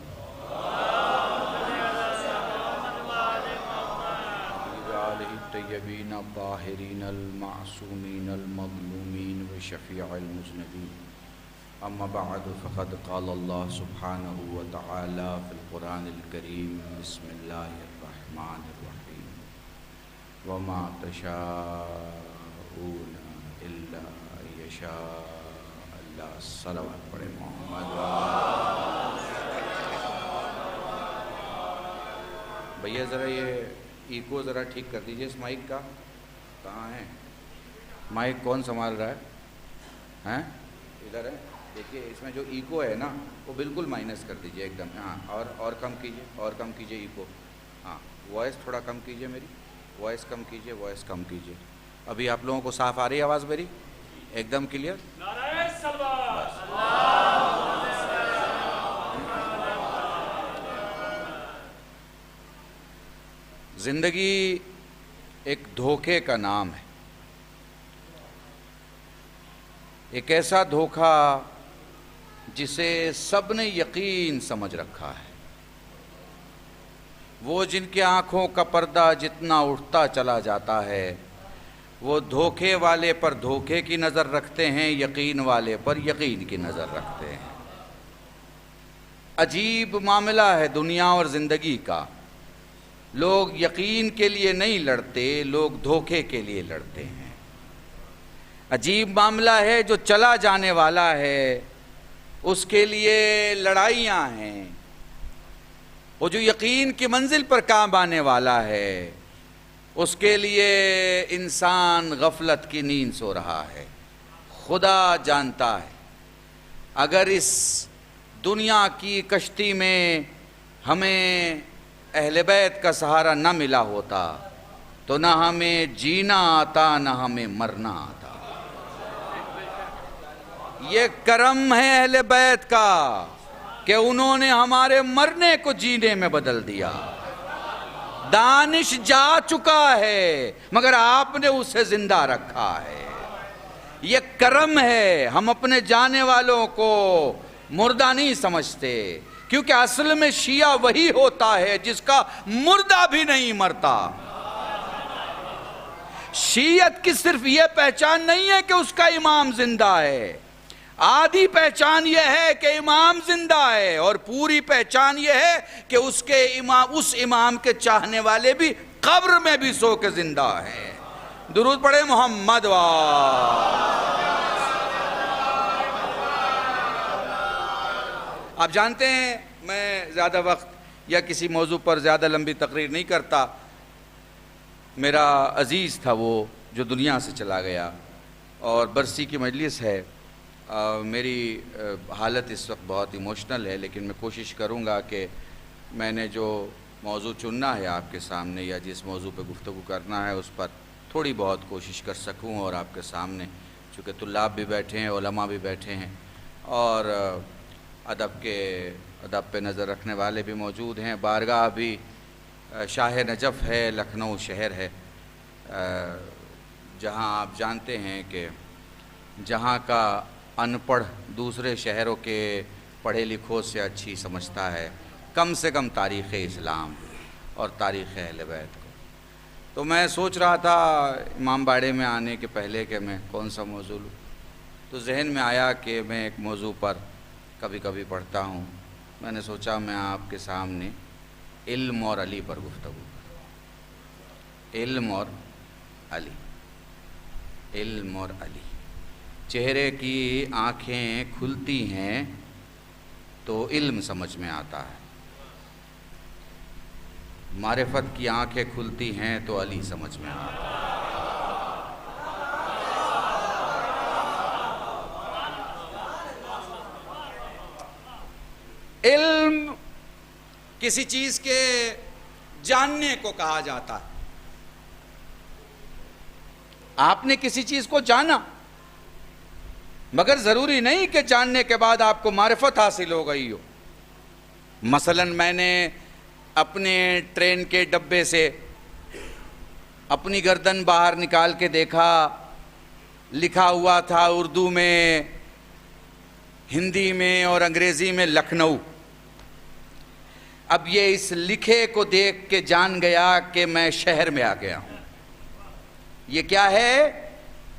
آلہ الطیبین الطاہرین المعصومین المظلومین وشفیع المذنبین۔ اما بعد، فقد قال اللہ سبحانہ وتعالی فی القرآن الکریم، بسم اللہ الرحمن الرحیم، وما تشاءون الا یشاء اللہ۔ صلوات پڑھے محمد۔ بھیا ذرا یہ ایکو ذرا ٹھیک کر دیجئے اس مائک کا، کہاں ہے مائک؟ کون سنبھال رہا ہے؟ ادھر ہے، دیکھیے اس میں جو ایکو ہے نا وہ بالکل مائنس کر دیجئے ایک دم۔ ہاں، اور کم کیجئے، اور کم کیجئے ایکو۔ ہاں، وائس تھوڑا کم کیجئے، میری وائس کم کیجئے، وائس کم کیجئے۔ ابھی آپ لوگوں کو صاف آ رہی ہے آواز میری؟ ایک دم کلیئر؟ نعرہ صلوات۔ زندگی ایک دھوکے کا نام ہے، ایک ایسا دھوکہ جسے سب نے یقین سمجھ رکھا ہے۔ وہ جن کی آنکھوں کا پردہ جتنا اٹھتا چلا جاتا ہے، وہ دھوکے والے پر دھوکے کی نظر رکھتے ہیں، یقین والے پر یقین کی نظر رکھتے ہیں۔ عجیب معاملہ ہے دنیا اور زندگی کا۔ لوگ یقین کے لیے نہیں لڑتے، لوگ دھوکے کے لیے لڑتے ہیں۔ عجیب معاملہ ہے، جو چلا جانے والا ہے اس کے لیے لڑائیاں ہیں، وہ جو یقین کی منزل پر کام آنے والا ہے اس کے لیے انسان غفلت کی نیند سو رہا ہے۔ خدا جانتا ہے، اگر اس دنیا کی کشتی میں ہمیں اہل بیت کا سہارا نہ ملا ہوتا تو نہ ہمیں جینا آتا، نہ ہمیں مرنا آتا۔ یہ کرم ہے اہل بیت کا کہ انہوں نے ہمارے مرنے کو جینے میں بدل دیا۔ دانش جا چکا ہے مگر آپ نے اسے زندہ رکھا ہے۔ یہ کرم ہے، ہم اپنے جانے والوں کو مردہ نہیں سمجھتے، کیونکہ اصل میں شیعہ وہی ہوتا ہے جس کا مردہ بھی نہیں مرتا۔ شیعت کی صرف یہ پہچان نہیں ہے کہ اس کا امام زندہ ہے، آدھی پہچان یہ ہے کہ امام زندہ ہے، اور پوری پہچان یہ ہے کہ اس امام کے چاہنے والے بھی قبر میں بھی سو کے زندہ ہیں۔ درود پڑھے محمد آپ جانتے ہیں میں زیادہ وقت یا کسی موضوع پر زیادہ لمبی تقریر نہیں کرتا۔ میرا عزیز تھا وہ جو دنیا سے چلا گیا، اور برسی کی مجلس ہے میری حالت اس وقت بہت ایموشنل ہے، لیکن میں کوشش کروں گا کہ میں نے جو موضوع چننا ہے آپ کے سامنے یا جس موضوع پہ گفتگو کرنا ہے اس پر تھوڑی بہت کوشش کر سکوں، اور آپ کے سامنے چونکہ طلاب بھی بیٹھے ہیں، علماء بھی بیٹھے ہیں، اور ادب پہ نظر رکھنے والے بھی موجود ہیں۔ بارگاہ بھی شاہ نجف ہے، لکھنؤ شہر ہے، جہاں آپ جانتے ہیں کہ جہاں کا ان پڑھ دوسرے شہروں کے پڑھے لکھوں سے اچھی سمجھتا ہے کم سے کم تاریخ اسلام اور تاریخ اہل بیت کو۔ تو میں سوچ رہا تھا امام باڑے میں آنے کے پہلے کہ میں کون سا موضوع لوں، تو ذہن میں آیا کہ میں ایک موضوع پر کبھی کبھی پڑھتا ہوں۔ میں نے سوچا میں آپ کے سامنے علم اور علی پر گفتگو کروں۔ علم اور علی، علم اور علی۔ چہرے کی آنکھیں کھلتی ہیں تو علم سمجھ میں آتا ہے، معرفت کی آنکھیں کھلتی ہیں تو علی سمجھ میں آتا ہے۔ علم کسی چیز کے جاننے کو کہا جاتا ہے۔ آپ نے کسی چیز کو جانا، مگر ضروری نہیں کہ جاننے کے بعد آپ کو معرفت حاصل ہو گئی ہو۔ مثلا میں نے اپنے ٹرین کے ڈبے سے اپنی گردن باہر نکال کے دیکھا، لکھا ہوا تھا اردو میں، ہندی میں اور انگریزی میں لکھنؤ۔ اب یہ اس لکھے کو دیکھ کے جان گیا کہ میں شہر میں آ گیا ہوں۔ یہ کیا ہے؟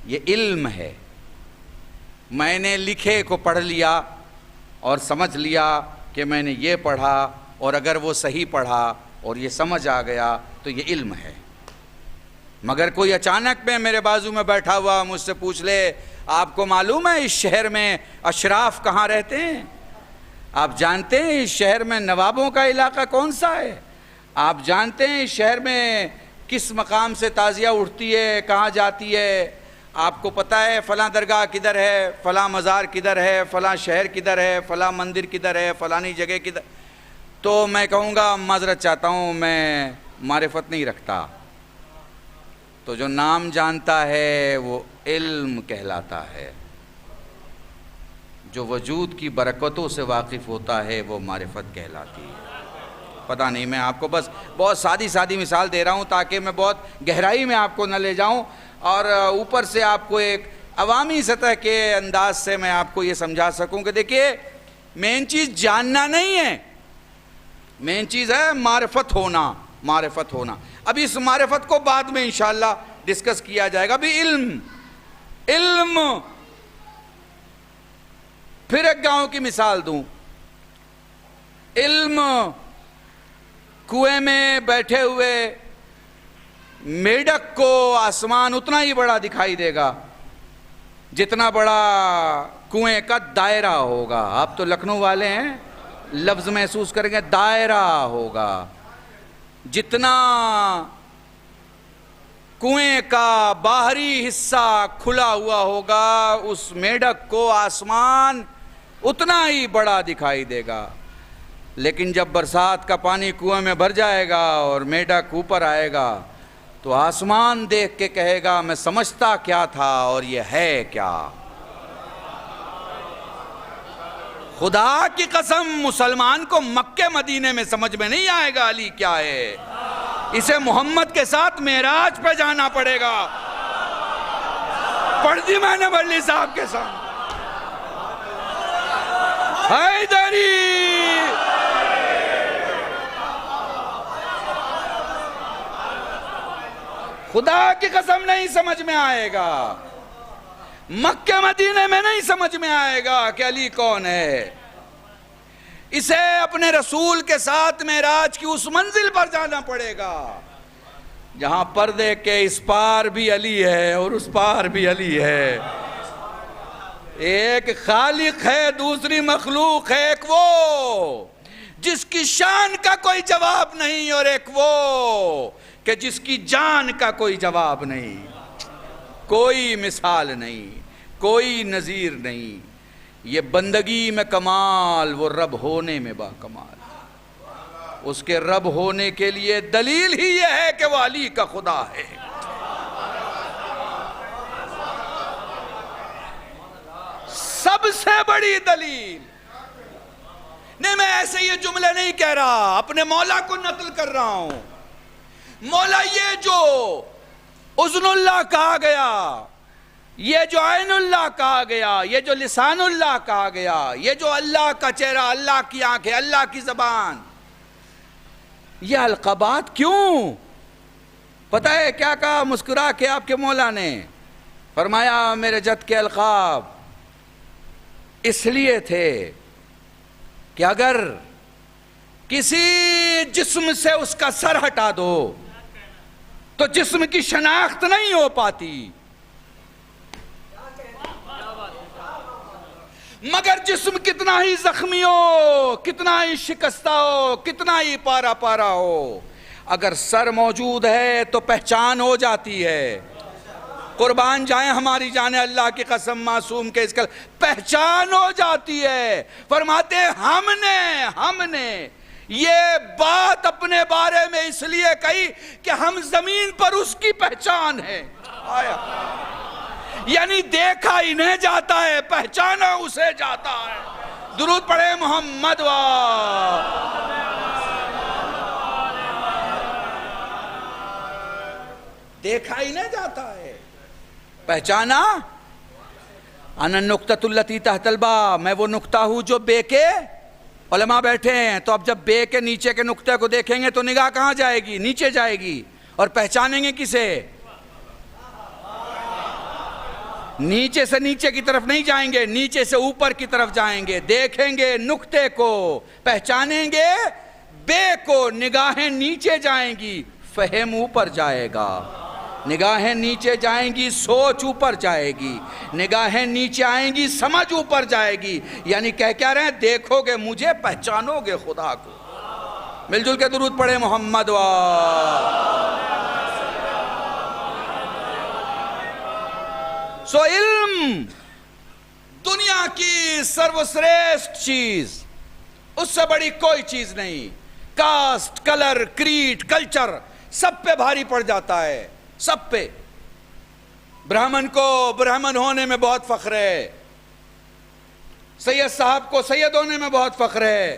یہ علم ہے۔ میں نے لکھے کو پڑھ لیا اور سمجھ لیا کہ میں نے یہ پڑھا، اور اگر وہ صحیح پڑھا اور یہ سمجھ آ گیا تو یہ علم ہے۔ مگر کوئی اچانک میں میرے بازو میں بیٹھا ہوا مجھ سے پوچھ لے آپ کو معلوم ہے اس شہر میں اشراف کہاں رہتے ہیں؟ آپ جانتے ہیں اس شہر میں نوابوں کا علاقہ کون سا ہے؟ آپ جانتے ہیں اس شہر میں کس مقام سے تعزیہ اٹھتی ہے، کہاں جاتی ہے؟ آپ کو پتہ ہے فلاں درگاہ کدھر ہے، فلاں مزار کدھر ہے، فلاں شہر کدھر ہے، فلاں مندر کدھر ہے، فلانی جگہ کدھر؟ تو میں کہوں گا معذرت چاہتا ہوں، میں معرفت نہیں رکھتا۔ تو جو نام جانتا ہے وہ علم کہلاتا ہے، جو وجود کی برکتوں سے واقف ہوتا ہے وہ معرفت کہلاتی ہے۔ پتہ نہیں، میں آپ کو بس بہت سادی مثال دے رہا ہوں تاکہ میں بہت گہرائی میں آپ کو نہ لے جاؤں، اور اوپر سے آپ کو ایک عوامی سطح کے انداز سے میں آپ کو یہ سمجھا سکوں کہ دیکھیے مین چیز جاننا نہیں ہے، مین چیز ہے معرفت ہونا، معرفت ہونا۔ اب اس معرفت کو بعد میں انشاءاللہ ڈسکس کیا جائے گا۔ ابھی علم پھر ایک گاؤں کی مثال دوں۔ علم کنویں میں بیٹھے ہوئے میڈک کو آسمان اتنا ہی بڑا دکھائی دے گا جتنا بڑا کنویں کا دائرہ ہوگا۔ آپ تو لکھنؤ والے ہیں، لفظ محسوس کریں گے، دائرہ ہوگا۔ جتنا کنویں کا باہری حصہ کھلا ہوا ہوگا اس میڈک کو آسمان اتنا ہی بڑا دکھائی دے گا۔ لیکن جب برسات کا پانی کنویں میں بھر جائے گا اور میڈک اوپر آئے گا تو آسمان دیکھ کے کہے گا میں سمجھتا کیا تھا اور یہ ہے کیا۔ خدا کی قسم مسلمان کو مکے مدینے میں سمجھ میں نہیں آئے گا علی کیا ہے، اسے محمد کے ساتھ معراج پہ جانا پڑے گا۔ پڑھ دی میں نے بلی صاحب کے ساتھ حیدری، خدا کی قسم نہیں سمجھ میں آئے گا، مکہ مدینے میں نہیں سمجھ میں آئے گا کہ علی کون ہے۔ اسے اپنے رسول کے ساتھ معراج کی اس منزل پر جانا پڑے گا جہاں پردے کے اس پار بھی علی ہے اور اس پار بھی علی ہے۔ ایک خالق ہے، دوسری مخلوق ہے، ایک وہ جس کی شان کا کوئی جواب نہیں اور ایک وہ کہ جس کی جان کا کوئی جواب نہیں، کوئی مثال نہیں، کوئی نظیر نہیں۔ یہ بندگی میں کمال، وہ رب ہونے میں با کمال۔ اس کے رب ہونے کے لیے دلیل ہی یہ ہے کہ وہ علی کا خدا ہے۔ سب سے بڑی دلیل نہیں، میں ایسے یہ جملے نہیں کہہ رہا، اپنے مولا کو نقل کر رہا ہوں۔ مولا یہ جو اذن اللہ کہا گیا، یہ جو عین اللہ کہا گیا، یہ جو لسان اللہ کہا گیا، یہ جو اللہ کا چہرہ، اللہ کی آنکھیں، اللہ کی زبان، یہ القابات کیوں؟ پتہ ہے کیا کہا مسکرا کے آپ کے مولا نے؟ فرمایا میرے جد کے القاب اس لیے تھے کہ اگر کسی جسم سے اس کا سر ہٹا دو تو جسم کی شناخت نہیں ہو پاتی، مگر جسم کتنا ہی زخمی ہو، کتنا ہی شکستہ ہو، کتنا ہی پارا پارا ہو، اگر سر موجود ہے تو پہچان ہو جاتی ہے۔ قربان جائیں ہماری جانیں اللہ کی قسم، معصوم کے اس کا پہچان ہو جاتی ہے۔ فرماتے ہیں ہم نے یہ بات اپنے بارے میں اس لیے کہی کہ ہم زمین پر اس کی پہچان ہے۔ آیا یعنی دیکھا انہیں جاتا ہے، پہچانا اسے جاتا ہے۔ درود پڑھے محمد دیکھا انہیں جاتا ہے، پہچانا۔ انا النقطۃ التی تحت الباء، میں وہ نقطہ ہوں جو بے کے علماء بیٹھے ہیں۔ تو اب جب بے کے نیچے کے نقطے کو دیکھیں گے تو نگاہ کہاں جائے گی؟ نیچے جائے گی۔ اور پہچانیں گے کسے؟ نیچے سے نیچے کی طرف نہیں جائیں گے، نیچے سے اوپر کی طرف جائیں گے، دیکھیں گے نقطے کو، پہچانیں گے بے کو، نگاہیں نیچے جائیں گی، فہم اوپر جائے گا، نگاہیں نیچے جائیں گی، سوچ اوپر جائے گی، نگاہیں نیچے آئیں گی، سمجھ اوپر جائے گی۔ یعنی کہہ رہے ہیں دیکھو گے مجھے، پہچانو گے خدا کو۔ مل جل کے درود پڑھے محمد سو علم دنیا کی سروسریشٹ چیز، اس سے بڑی کوئی چیز نہیں۔ کاسٹ، کلر، کریڈ، کلچر سب پہ بھاری پڑ جاتا ہے، سب پہ۔ برہمن کو برہمن ہونے میں بہت فخر ہے، سید صاحب کو سید ہونے میں بہت فخر ہے،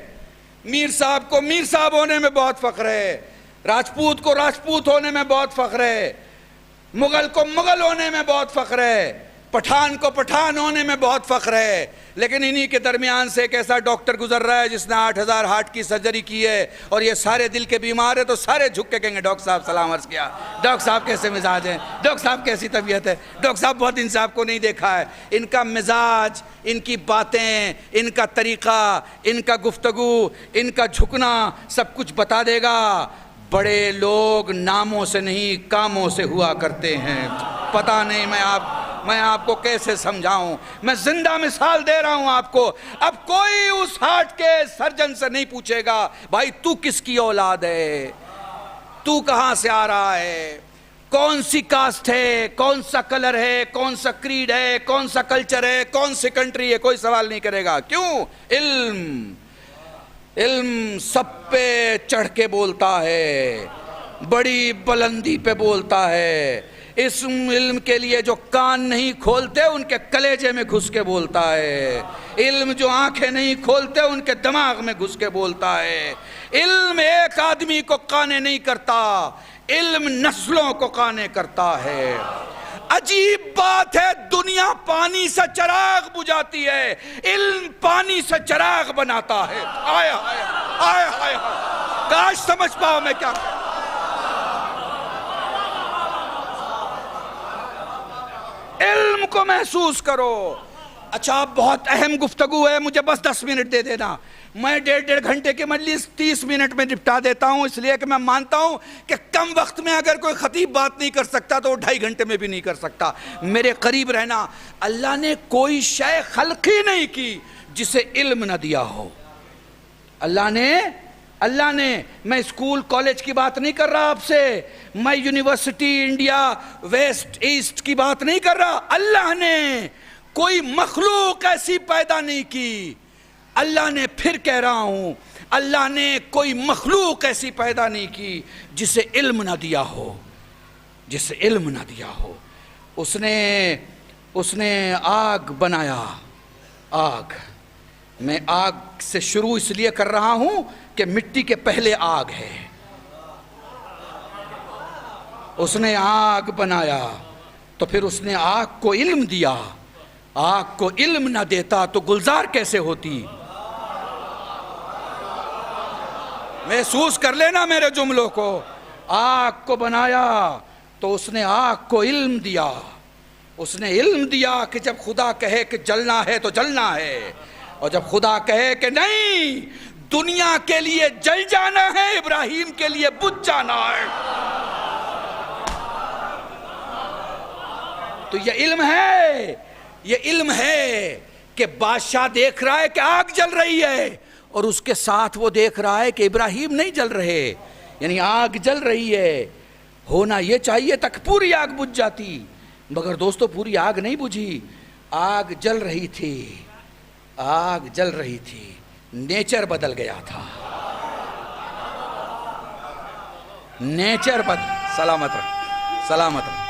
میر صاحب کو میر صاحب ہونے میں بہت فخر ہے، راجپوت کو راجپوت ہونے میں بہت فخر ہے، مغل کو مغل ہونے میں بہت فخر ہے، پٹھان کو پٹھان ہونے میں بہت فخر ہے۔ لیکن انہی کے درمیان سے ایک ایسا ڈاکٹر گزر رہا ہے جس نے 8000 ہارٹ کی سرجری کی ہے، اور یہ سارے دل کے بیمار ہے، تو سارے جھک کے کہیں گے ڈاکٹر صاحب سلام عرض کیا، ڈاکٹر صاحب کیسے مزاج ہیں، ڈاکٹر صاحب کیسی طبیعت ہے، ڈاکٹر صاحب بہت ان صاحب کو نہیں دیکھا ہے۔ ان کا مزاج، ان کی باتیں، ان کا طریقہ، ان کا گفتگو، ان کا جھکنا سب کچھ بتا دے گا۔ بڑے لوگ ناموں سے نہیں کاموں سے ہوا کرتے ہیں۔ پتہ نہیں میں آپ کو کیسے سمجھاؤں، میں زندہ مثال دے رہا ہوں آپ کو۔ اب کوئی اس ہارٹ کے سرجن سے نہیں پوچھے گا بھائی تو کس کی اولاد ہے، تو کہاں سے آ رہا ہے، کون سی کاسٹ ہے، کون سا کلر ہے، کون سا کریڈ ہے، کون سا کلچر ہے، کون سی کنٹری ہے، کوئی سوال نہیں کرے گا۔ کیوں؟ علم سب پہ چڑھ کے بولتا ہے، بڑی بلندی پہ بولتا ہے۔ اس علم کے لیے جو کان نہیں کھولتے ان کے کلیجے میں گھس کے بولتا ہے، علم جو آنکھیں نہیں کھولتے ان کے دماغ میں گھس کے بولتا ہے۔ علم ایک آدمی کو قانے نہیں کرتا، علم نسلوں کو قانے کرتا ہے۔ عجیب بات ہے، دنیا پانی سے چراغ بجھاتی ہے، علم پانی سے چراغ بناتا ہے۔ آیا آیا آیا، کاش سمجھ پاؤ میں کیا کہوں۔ علم کو محسوس کرو۔ اچھا بہت اہم گفتگو ہے، مجھے بس 10 منٹ دے دینا، میں 1.5 گھنٹے کی مجلس 30 منٹ میں نپٹا دیتا ہوں، اس لیے کہ میں مانتا ہوں کہ کم وقت میں اگر کوئی خطیب بات نہیں کر سکتا تو وہ 2.5 گھنٹے میں بھی نہیں کر سکتا۔ میرے قریب رہنا۔ اللہ نے کوئی شے خلق ہی نہیں کی جسے علم نہ دیا ہو۔ اللہ نے میں اسکول کالج کی بات نہیں کر رہا آپ سے، میں یونیورسٹی انڈیا ویسٹ ایسٹ کی بات نہیں کر رہا۔ اللہ نے کوئی مخلوق ایسی پیدا نہیں کی. اللہ نے پھر کہہ رہا ہوں، اللہ نے کوئی مخلوق ایسی پیدا نہیں کی جسے علم نہ دیا ہو، جسے علم نہ دیا ہو. اس نے آگ بنایا. آگ، میں آگ سے شروع اس لیے کر رہا ہوں کہ مٹی کے پہلے آگ ہے. اس نے آگ بنایا تو پھر اس نے آگ کو علم دیا. آگ کو علم نہ دیتا تو گلزار کیسے ہوتی؟ محسوس کر لینا میرے جملوں کو. آگ کو بنایا تو اس نے آگ کو علم دیا. اس نے علم دیا کہ جب خدا کہے کہ جلنا ہے تو جلنا ہے، اور جب خدا کہے کہ نہیں دنیا کے لیے جل جانا ہے، ابراہیم کے لیے بجھ جانا ہے. تو یہ علم ہے، یہ علم ہے کہ بادشاہ دیکھ رہا ہے کہ آگ جل رہی ہے، اور اس کے ساتھ وہ دیکھ رہا ہے کہ ابراہیم نہیں جل رہے، یعنی آگ جل رہی ہے. ہونا یہ چاہیے تک پوری آگ بجھ جاتی، مگر دوستو پوری آگ نہیں بجھی. آگ جل رہی تھی، آگ جل رہی تھی، نیچر بدل گیا تھا. نیچر سلامت رہے، سلامت رہے.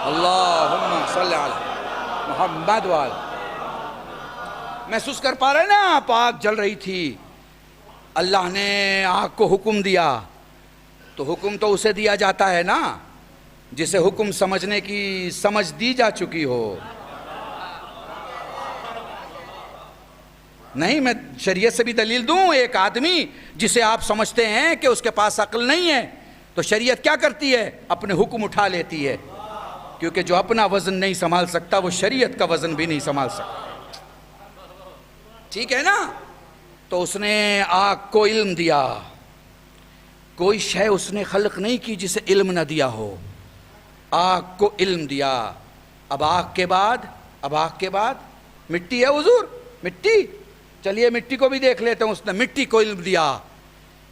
اللہم صلی علی محمد وآل. محسوس کر پا رہے نا آپ؟ آگ جل رہی تھی، اللہ نے آگ کو حکم دیا. تو حکم تو اسے دیا جاتا ہے نا جسے حکم سمجھنے کی سمجھ دی جا چکی ہو. نہیں، میں شریعت سے بھی دلیل دوں. ایک آدمی جسے آپ سمجھتے ہیں کہ اس کے پاس عقل نہیں ہے، تو شریعت کیا کرتی ہے؟ اپنے حکم اٹھا لیتی ہے، کیونکہ جو اپنا وزن نہیں سنبھال سکتا وہ شریعت کا وزن بھی نہیں سنبھال سکتا. ٹھیک ہے نا؟ تو اس نے آگ کو علم دیا. کوئی شے اس نے خلق نہیں کی جسے علم نہ دیا ہو. آگ کو علم دیا. اب آگ کے بعد مٹی ہے حضور، مٹی. چلیے مٹی کو بھی دیکھ لیتے ہیں. اس نے مٹی کو علم دیا.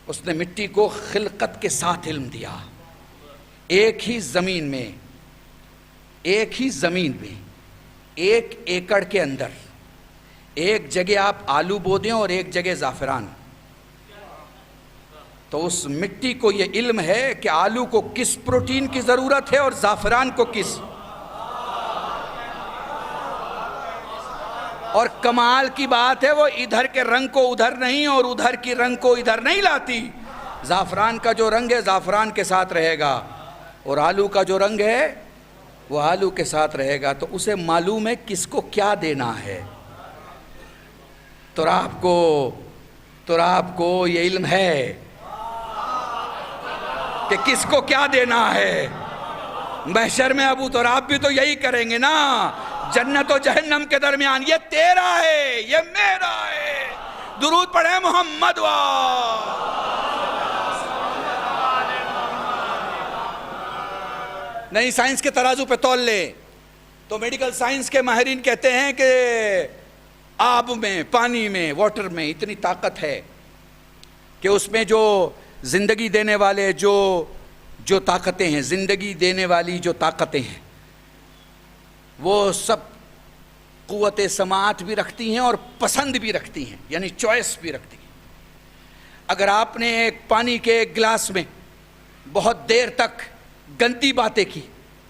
اس نے مٹی کو خلقت کے ساتھ علم دیا. ایک ہی زمین میں ایک ایکڑ کے اندر ایک جگہ آپ آلو بو دیں اور ایک جگہ زعفران، تو اس مٹی کو یہ علم ہے کہ آلو کو کس پروٹین کی ضرورت ہے اور زعفران کو کس. اور کمال کی بات ہے وہ ادھر کے رنگ کو ادھر نہیں اور ادھر کی رنگ کو ادھر نہیں لاتی. زعفران کا جو رنگ ہے زعفران کے ساتھ رہے گا، اور آلو کا جو رنگ ہے وہ آلو کے ساتھ رہے گا. تو اسے معلوم ہے کس کو کیا دینا ہے. تراب کو یہ علم ہے کہ کس کو کیا دینا ہے. محشر میں ابو تراب بھی تو یہی کریں گے نا. جنت و جہنم کے درمیان یہ تیرا ہے، یہ میرا ہے. درود پڑھیں محمد نہیں سائنس کے ترازو پہ تول لے تو میڈیکل سائنس کے ماہرین کہتے ہیں کہ آب میں، پانی میں، واٹر میں اتنی طاقت ہے کہ اس میں جو زندگی دینے والے جو طاقتیں ہیں، زندگی دینے والی جو طاقتیں ہیں، وہ سب قوت سماعت بھی رکھتی ہیں اور پسند بھی رکھتی ہیں، یعنی چوائس بھی رکھتی ہیں. اگر آپ نے ایک پانی کے ایک گلاس میں بہت دیر تک گندی باتیں کی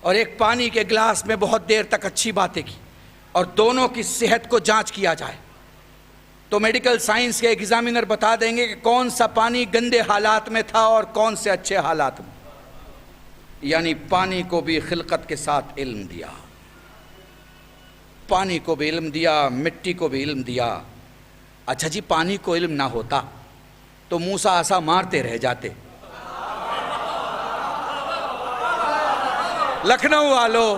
اور ایک پانی کے گلاس میں بہت دیر تک اچھی باتیں کی اور دونوں کی صحت کو جانچ کیا جائے تو میڈیکل سائنس کے ایگزامینر بتا دیں گے کہ کون سا پانی گندے حالات میں تھا اور کون سے اچھے حالات میں. یعنی پانی کو بھی خلقت کے ساتھ علم دیا، پانی کو بھی علم دیا، مٹی کو بھی علم دیا. اچھا جی، پانی کو علم نہ ہوتا تو موسیٰ عصا مارتے رہ جاتے. لکھنؤ والوں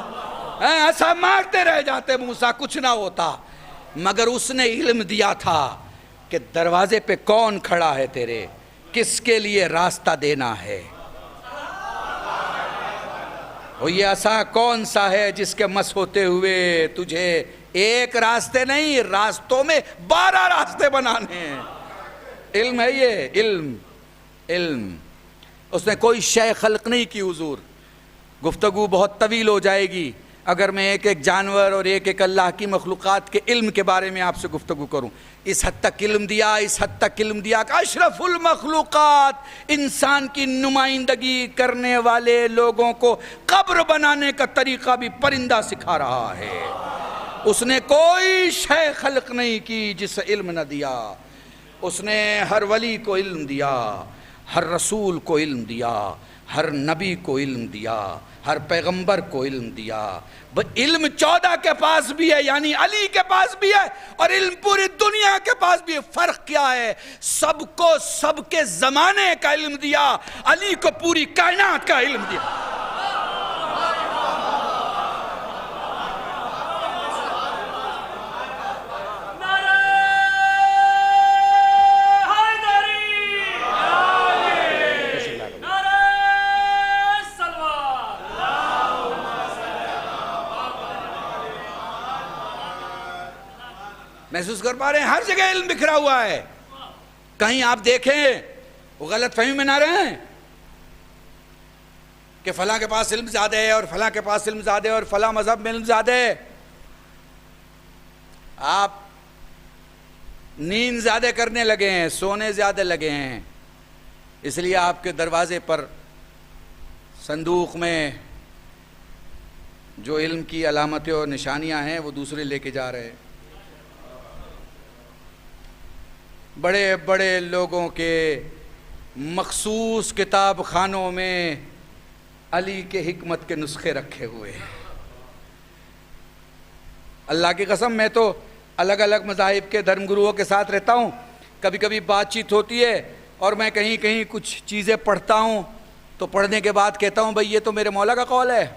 ایسا مارتے رہ جاتے، موسیٰ کچھ نہ ہوتا. مگر اس نے علم دیا تھا کہ دروازے پہ کون کھڑا ہے تیرے، کس کے لیے راستہ دینا ہے. وہ یہ عصا کون سا ہے جس کے مس ہوتے ہوئے تجھے ایک راستے نہیں راستوں میں 12 راستے بنانے ہیں. علم ہے یہ، علم. اس نے کوئی شے خلق نہیں کی حضور. گفتگو بہت طویل ہو جائے گی اگر میں ایک ایک جانور اور ایک ایک اللہ کی مخلوقات کے علم کے بارے میں آپ سے گفتگو کروں. اس حد تک علم دیا کہ اشرف المخلوقات انسان کی نمائندگی کرنے والے لوگوں کو قبر بنانے کا طریقہ بھی پرندہ سکھا رہا ہے. اس نے کوئی شے خلق نہیں کی جس سے علم نہ دیا. اس نے ہر ولی کو علم دیا، ہر رسول کو علم دیا، ہر نبی کو علم دیا، ہر پیغمبر کو علم دیا. علم 14 کے پاس بھی ہے، یعنی علی کے پاس بھی ہے، اور علم پوری دنیا کے پاس بھی ہے. فرق کیا ہے؟ سب کو سب کے زمانے کا علم دیا، علی کو پوری کائنات کا علم دیا. محسوس کر پا رہے ہیں؟ ہر جگہ علم بکھرا ہوا ہے. کہیں آپ دیکھیں وہ غلط فہمی میں نہ رہیں کہ فلاں کے پاس علم زیادہ ہے اور فلاں کے پاس علم زیادہ ہے اور فلاں مذہب میں علم زیادہ ہے. آپ نیند زیادہ کرنے لگے ہیں، سونے زیادہ لگے ہیں، اس لیے آپ کے دروازے پر صندوق میں جو علم کی علامتیں اور نشانیاں ہیں وہ دوسرے لے کے جا رہے ہیں. بڑے بڑے لوگوں کے مخصوص کتاب خانوں میں علی کے حکمت کے نسخے رکھے ہوئے ہیں. اللہ کی قسم میں تو الگ الگ مذاہب کے دھرم گروؤں کے ساتھ رہتا ہوں، کبھی کبھی بات چیت ہوتی ہے اور میں کہیں کہیں کچھ چیزیں پڑھتا ہوں تو پڑھنے کے بعد کہتا ہوں بھئی یہ تو میرے مولا کا قول ہے.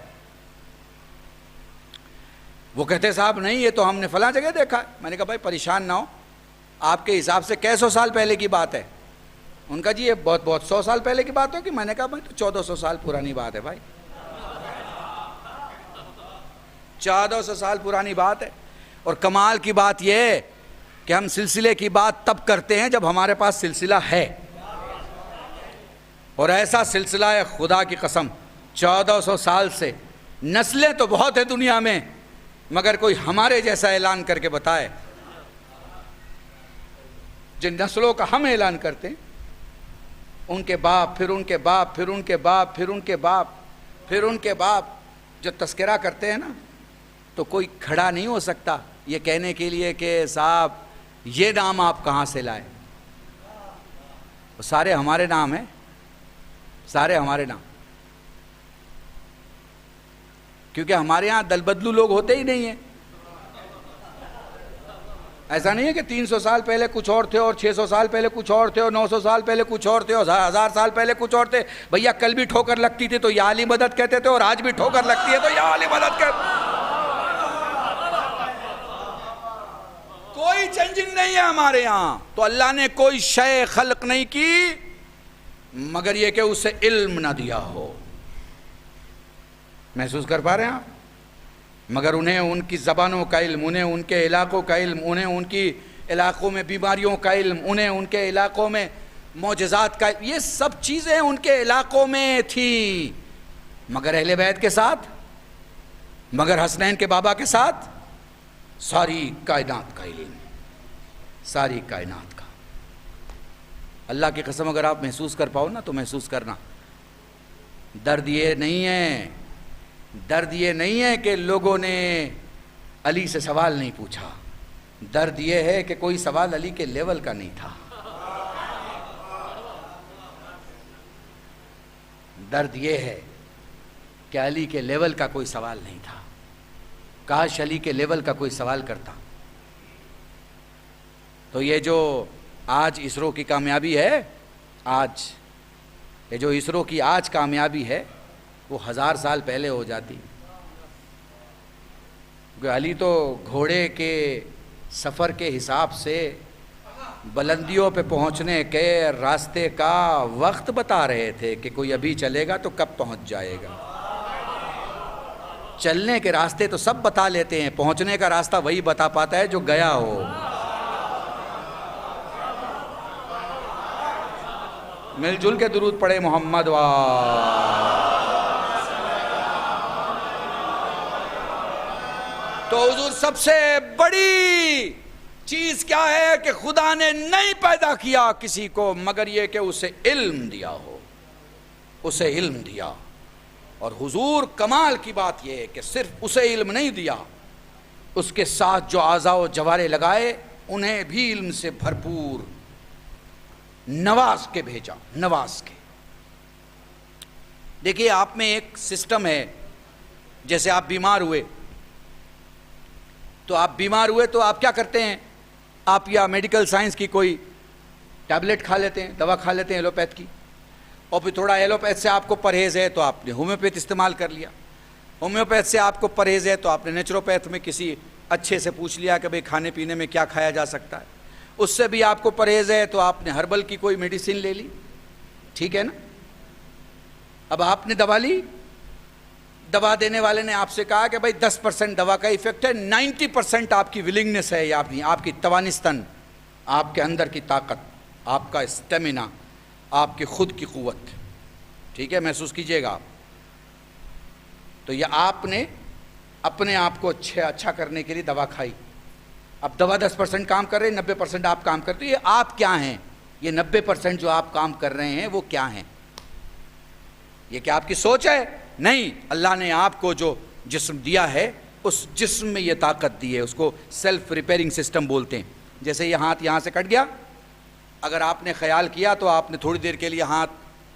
وہ کہتے صاحب نہیں یہ تو ہم نے فلاں جگہ دیکھا ہے. میں نے کہا بھائی پریشان نہ ہو، آپ کے حساب سے کئی 100 سال پہلے کی بات ہے؟ ان کا جی یہ بہت 100 سال پہلے کی بات ہوگی. میں نے کہا بھائی تو 1400 سال پرانی بات ہے بھائی، 1400 سال پرانی بات ہے. اور کمال کی بات یہ ہے کہ ہم سلسلے کی بات تب کرتے ہیں جب ہمارے پاس سلسلہ ہے، اور ایسا سلسلہ ہے خدا کی قسم 1400 سال سے. نسلیں تو بہت ہیں دنیا میں مگر کوئی ہمارے جیسا اعلان کر کے بتائے. جن نسلوں کا ہم اعلان کرتے ہیں ان کے باپ پھر ان کے باپ پھر ان کے باپ پھر ان کے باپ پھر ان کے باپ جو تذکرہ کرتے ہیں نا تو کوئی کھڑا نہیں ہو سکتا یہ کہنے کے لیے کہ صاحب یہ نام آپ کہاں سے لائے. وہ سارے ہمارے نام ہیں، سارے ہمارے نام، کیونکہ ہمارے ہاں دل بدلو لوگ ہوتے ہی نہیں ہیں. ایسا نہیں ہے کہ 300 سال پہلے کچھ اور تھے اور 600 سال پہلے کچھ اور تھے اور 900 سال پہلے کچھ اور تھے اور 1000 سال پہلے کچھ اور تھے. بھیا کل بھی ٹھوکر لگتی تھی تو یا علی مدد کہتے تھے اور آج بھی ٹھوکر لگتی ہے تو یا علی مدد کہتے. کوئی چینجنگ نہیں ہے ہمارے یہاں. تو اللہ نے کوئی شے خلق نہیں کی مگر یہ کہ اسے علم نہ دیا ہو. محسوس کر پا رہے ہیں آپ؟ مگر انہیں ان کی زبانوں کا علم، انہیں ان کے علاقوں کا علم، انہیں ان کی علاقوں میں بیماریوں کا علم، انہیں ان کے علاقوں میں معجزات کا علم، یہ سب چیزیں ان کے علاقوں میں تھیں. مگر اہل بیت کے ساتھ، مگر حسنین کے بابا کے ساتھ ساری کائنات کا علم، ساری کائنات کا. اللہ کی قسم اگر آپ محسوس کر پاؤ نا تو محسوس کرنا. درد یہ نہیں ہے، درد یہ نہیں ہے کہ لوگوں نے علی سے سوال نہیں پوچھا. درد یہ ہے کہ کوئی سوال علی کے لیول کا نہیں تھا. درد یہ ہے کہ علی کے لیول کا کوئی سوال نہیں تھا. کاش علی کے لیول کا کوئی سوال کرتا. تو یہ جو آج اسرو کی کامیابی ہے، آج یہ جو اسرو کی آج کامیابی ہے وہ 1000 سال پہلے ہو جاتی. کیونکہ علی تو گھوڑے کے سفر کے حساب سے بلندیوں پہ پہنچنے کے راستے کا وقت بتا رہے تھے کہ کوئی ابھی چلے گا تو کب پہنچ جائے گا. چلنے کے راستے تو سب بتا لیتے ہیں، پہنچنے کا راستہ وہی بتا پاتا ہے جو گیا ہو۔ مل جل کے درود پڑھے محمد تو حضور سب سے بڑی چیز کیا ہے کہ خدا نے نہیں پیدا کیا کسی کو مگر یہ کہ اسے علم دیا ہو، اسے علم دیا۔ اور حضور کمال کی بات یہ ہے کہ صرف اسے علم نہیں دیا، اس کے ساتھ جو اعضاء و جوارے لگائے انہیں بھی علم سے بھرپور نواز کے بھیجا، نواز کے۔ دیکھیے آپ میں ایک سسٹم ہے، جیسے آپ بیمار ہوئے تو آپ کیا کرتے ہیں؟ آپ یا میڈیکل سائنس کی کوئی ٹیبلٹ کھا لیتے ہیں، دوا کھا لیتے ہیں ایلوپیتھ کی، اور پھر تھوڑا ایلوپیتھ سے آپ کو پرہیز ہے تو آپ نے ہومیوپیتھ استعمال کر لیا، ہومیوپیتھ سے آپ کو پرہیز ہے تو آپ نے نیچروپیتھ میں کسی اچھے سے پوچھ لیا کہ بھئی کھانے پینے میں کیا کھایا جا سکتا ہے، اس سے بھی آپ کو پرہیز ہے تو آپ نے ہربل کی کوئی میڈیسن لے لی، ٹھیک ہے نا؟ اب آپ نے دوا لی، دوا دینے والے نے آپ سے کہا کہ بھئی 10% دوا کا ایفیکٹ ہے، 90% آپ کی ولنگنس ہے، یا آپ کی توانستن، آپ کے اندر کی طاقت، آپ کا اسٹیمنا، آپ کی خود کی قوت، ٹھیک ہے، محسوس کیجئے گا آپ۔ تو یہ آپ نے اپنے آپ کو اچھا کرنے کے لیے دوا کھائی، اب دوا 10% کام کر رہے ہیں، 90% آپ کام کرتے، یہ آپ کیا ہیں؟ یہ 90% جو آپ کام کر رہے ہیں وہ کیا ہیں؟ یہ کیا آپ کی سوچ ہے؟ نہیں، اللہ نے آپ کو جو جسم دیا ہے اس جسم میں یہ طاقت دی ہے، اس کو سیلف ریپیئرنگ سسٹم بولتے ہیں۔ جیسے یہ ہاتھ یہاں سے کٹ گیا، اگر آپ نے خیال کیا تو آپ نے تھوڑی دیر کے لیے ہاتھ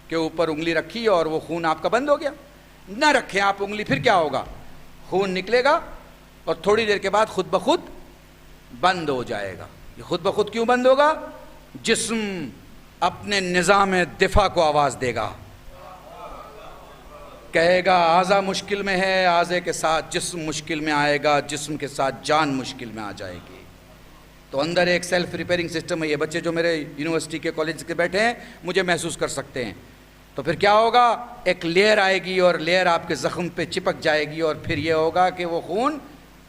کے اوپر انگلی رکھی اور وہ خون آپ کا بند ہو گیا، نہ رکھیں آپ انگلی، پھر کیا ہوگا؟ خون نکلے گا اور تھوڑی دیر کے بعد خود بخود بند ہو جائے گا۔ یہ خود بخود کیوں بند ہوگا؟ جسم اپنے نظام دفاع کو آواز دے گا، کہے گا اعضا مشکل میں ہے، اعضے کے ساتھ جسم مشکل میں آئے گا، جسم کے ساتھ جان مشکل میں آ جائے گی۔ تو اندر ایک سیلف ریپیئرنگ سسٹم ہے۔ یہ بچے جو میرے یونیورسٹی کے کالج کے بیٹھے ہیں مجھے محسوس کر سکتے ہیں۔ تو پھر کیا ہوگا؟ ایک لیئر آئے گی اور لیئر آپ کے زخم پہ چپک جائے گی، اور پھر یہ ہوگا کہ وہ خون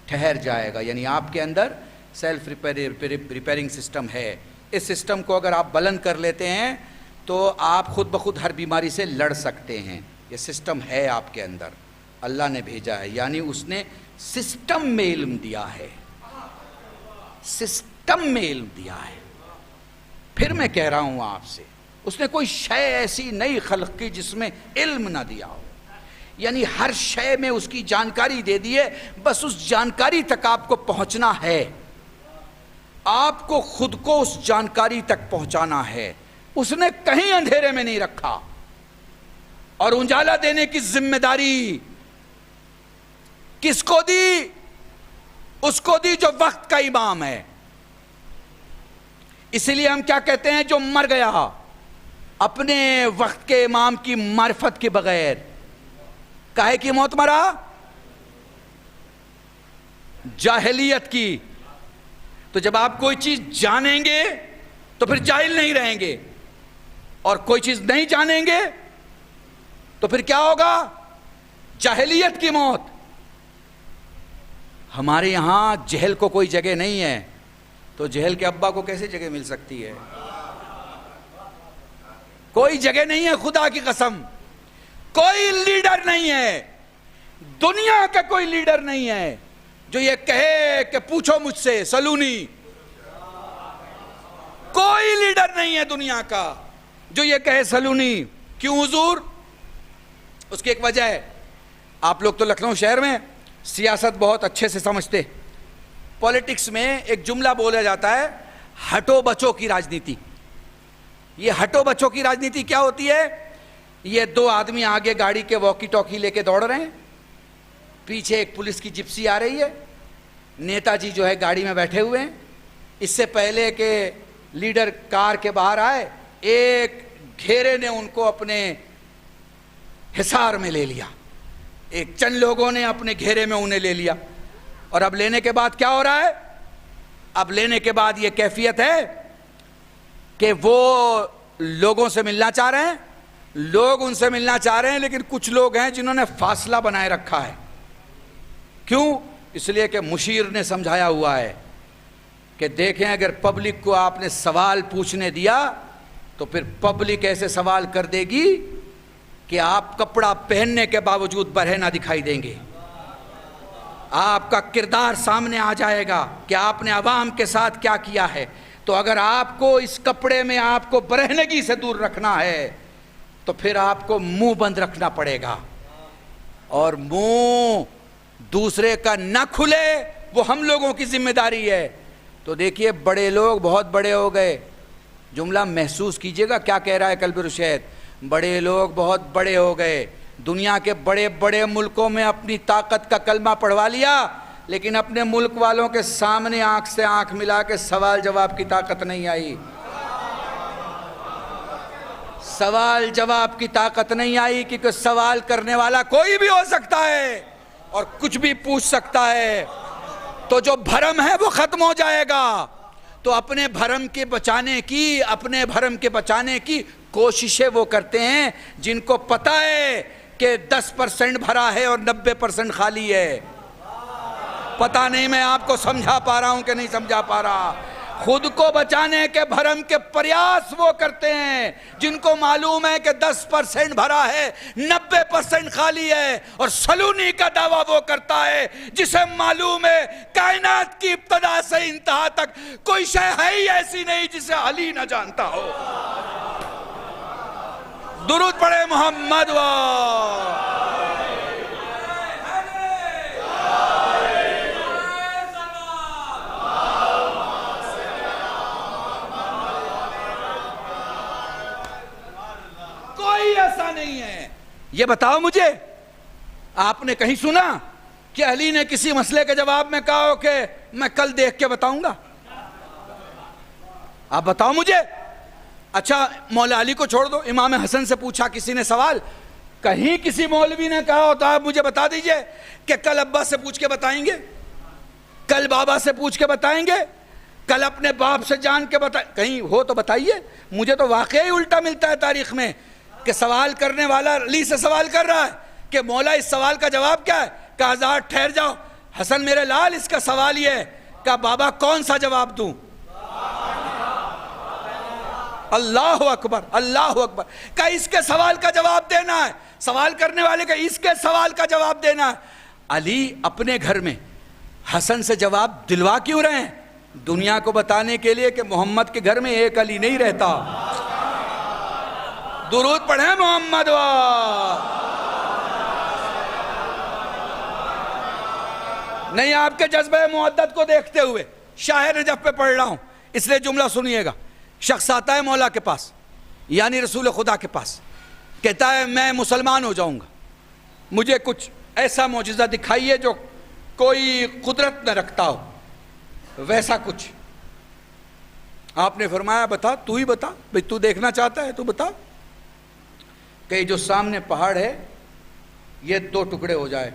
ٹھہر جائے گا، یعنی آپ کے اندر سیلف ریپیئرنگ سسٹم ہے۔ اس سسٹم کو اگر آپ بلند کر لیتے ہیں تو آپ خود بخود ہر بیماری سے لڑ سکتے ہیں۔ یہ سسٹم ہے آپ کے اندر، اللہ نے بھیجا ہے، یعنی اس نے سسٹم میں علم دیا ہے، سسٹم میں علم دیا ہے۔ پھر میں کہہ رہا ہوں آپ سے، اس نے کوئی شے ایسی نہیں خلق کی جس میں علم نہ دیا ہو، یعنی ہر شے میں اس کی جانکاری دے دی ہے، بس اس جانکاری تک آپ کو پہنچنا ہے، آپ کو خود کو اس جانکاری تک پہنچانا ہے۔ اس نے کہیں اندھیرے میں نہیں رکھا، اور اجالا دینے کی ذمہ داری کس کو دی؟ اس کو دی جو وقت کا امام ہے۔ اسی لیے ہم کیا کہتے ہیں؟ جو مر گیا اپنے وقت کے امام کی معرفت کے بغیر، کاہے کی موت مرا؟ جاہلیت کی۔ تو جب آپ کوئی چیز جانیں گے تو پھر جاہل نہیں رہیں گے، اور کوئی چیز نہیں جانیں گے تو پھر کیا ہوگا؟ جاہلیت کی موت۔ ہمارے یہاں جہل کو کوئی جگہ نہیں ہے، تو جہل کے ابا کو کیسے جگہ مل سکتی ہے؟ کوئی جگہ نہیں ہے، خدا کی قسم، کوئی لیڈر نہیں ہے، دنیا کا کوئی لیڈر نہیں ہے جو یہ کہے کہ پوچھو مجھ سے سلونی۔ کوئی لیڈر نہیں ہے دنیا کا جو یہ کہے سلونی۔ کیوں حضور؟ اس کی ایک وجہ ہے، آپ لوگ تو لکھنؤ شہر میں سیاست بہت اچھے سے سمجھتے۔ پولیٹکس میں ایک جملہ بولا جاتا ہے، ہٹو بچو کی راجنیتی۔ یہ ہٹو بچو کی راجنیتی کیا ہوتی ہے؟ یہ دو آدمی آگے گاڑی کے واکی ٹاکی لے کے دوڑ رہے ہیں، پیچھے ایک پولیس کی جپسی آ رہی ہے، نیتا جی جو ہے گاڑی میں بیٹھے ہوئے ہیں۔ اس سے پہلے کہ لیڈر کار کے باہر آئے، ایک گھیرے نے ان کو اپنے حصار میں لے لیا، ایک چند لوگوں نے اپنے گھیرے میں انہیں لے لیا، اور اب لینے کے بعد کیا ہو رہا ہے؟ اب لینے کے بعد یہ کیفیت ہے کہ وہ لوگوں سے ملنا چاہ رہے ہیں، لوگ ان سے ملنا چاہ رہے ہیں، لیکن کچھ لوگ ہیں جنہوں نے فاصلہ بنائے رکھا ہے، کیوں؟ اس لیے کہ مشیر نے سمجھایا ہوا ہے کہ دیکھیں اگر پبلک کو آپ نے سوال پوچھنے دیا تو پھر پبلک ایسے سوال کر دے گی کہ آپ کپڑا پہننے کے باوجود برہنہ نہ دکھائی دیں گے. آپ کا کردار سامنے آ جائے گا کہ آپ نے عوام کے ساتھ کیا کیا ہے. تو اگر آپ کو اس کپڑے میں آپ کو برہنگی سے دور رکھنا ہے تو پھر آپ کو منہ بند رکھنا پڑے گا, اور منہ دوسرے کا نہ کھلے وہ ہم لوگوں کی ذمہ داری ہے. تو دیکھیے بڑے لوگ بہت بڑے ہو گئے, جملہ محسوس کیجئے گا کیا کہہ رہا ہے قلب رشید. بڑے لوگ بہت بڑے ہو گئے, دنیا کے بڑے بڑے ملکوں میں اپنی طاقت کا کلمہ پڑھوا لیا, لیکن اپنے ملک والوں کے سامنے آنکھ سے آنکھ ملا کے سوال جواب کی طاقت نہیں آئی. سوال جواب کی طاقت نہیں آئی کیونکہ سوال کرنے والا کوئی بھی ہو سکتا ہے اور کچھ بھی پوچھ سکتا ہے, تو جو بھرم ہے وہ ختم ہو جائے گا. تو اپنے بھرم کے بچانے کی کوششیں وہ کرتے ہیں جن کو پتہ ہے کہ 10% بھرا ہے اور 90% خالی ہے. پتہ نہیں میں آپ کو سمجھا پا رہا ہوں کہ نہیں سمجھا پا رہا. خود کو بچانے کے بھرم کے پریاس وہ کرتے ہیں جن کو معلوم ہے کہ 10% بھرا ہے 90% خالی ہے, اور سلونی کا دعویٰ وہ کرتا ہے جسے معلوم ہے کائنات کی ابتدا سے انتہا تک کوئی شے ہے ہی ایسی نہیں جسے علی نہ جانتا ہو. درود پڑھے محمد کوئی ایسا نہیں ہے. یہ بتاؤ مجھے, آپ نے کہیں سنا کہ علی نے کسی مسئلے کے جواب میں کہا ہو کہ میں کل دیکھ کے بتاؤں گا؟ آپ بتاؤ مجھے. اچھا مولا علی کو چھوڑ دو, امام حسن سے پوچھا کسی نے سوال, کہیں کسی مولوی نے کہا ہو تو آپ مجھے بتا دیجئے کہ کل ابا سے پوچھ کے بتائیں گے, کل بابا سے پوچھ کے بتائیں گے, کل اپنے باپ سے جان کے بتائیں, کہیں ہو تو بتائیے. مجھے تو واقعی الٹا ملتا ہے تاریخ میں کہ سوال کرنے والا علی سے سوال کر رہا ہے کہ مولا اس سوال کا جواب کیا ہے؟ کہ آزاد ٹھہر جاؤ حسن میرے لال, اس کا سوال یہ ہے کہ بابا کون سا جواب دوں؟ اللہ اکبر اللہ اکبر. کہ اس کے سوال کا جواب دینا ہے, سوال کرنے والے کا اس کے سوال کا جواب دینا ہے. علی اپنے گھر میں حسن سے جواب دلوا کیوں رہے ہیں؟ دنیا کو بتانے کے لیے کہ محمد کے گھر میں ایک علی نہیں رہتا. درود پڑھیں محمد نہیں. آپ کے جذبہ معدت کو دیکھتے ہوئے شاہ نجف پہ پڑھ رہا ہوں, اس لیے جملہ سنیے گا. شخص آتا ہے مولا کے پاس یعنی رسول خدا کے پاس, کہتا ہے میں مسلمان ہو جاؤں گا, مجھے کچھ ایسا معجزہ دکھائیے جو کوئی قدرت نہ رکھتا ہو, ویسا کچھ. آپ نے فرمایا بتا, تو ہی بتا بھئی, تو دیکھنا چاہتا ہے تو بتا. کہ جو سامنے پہاڑ ہے یہ 2 ٹکڑے ہو جائے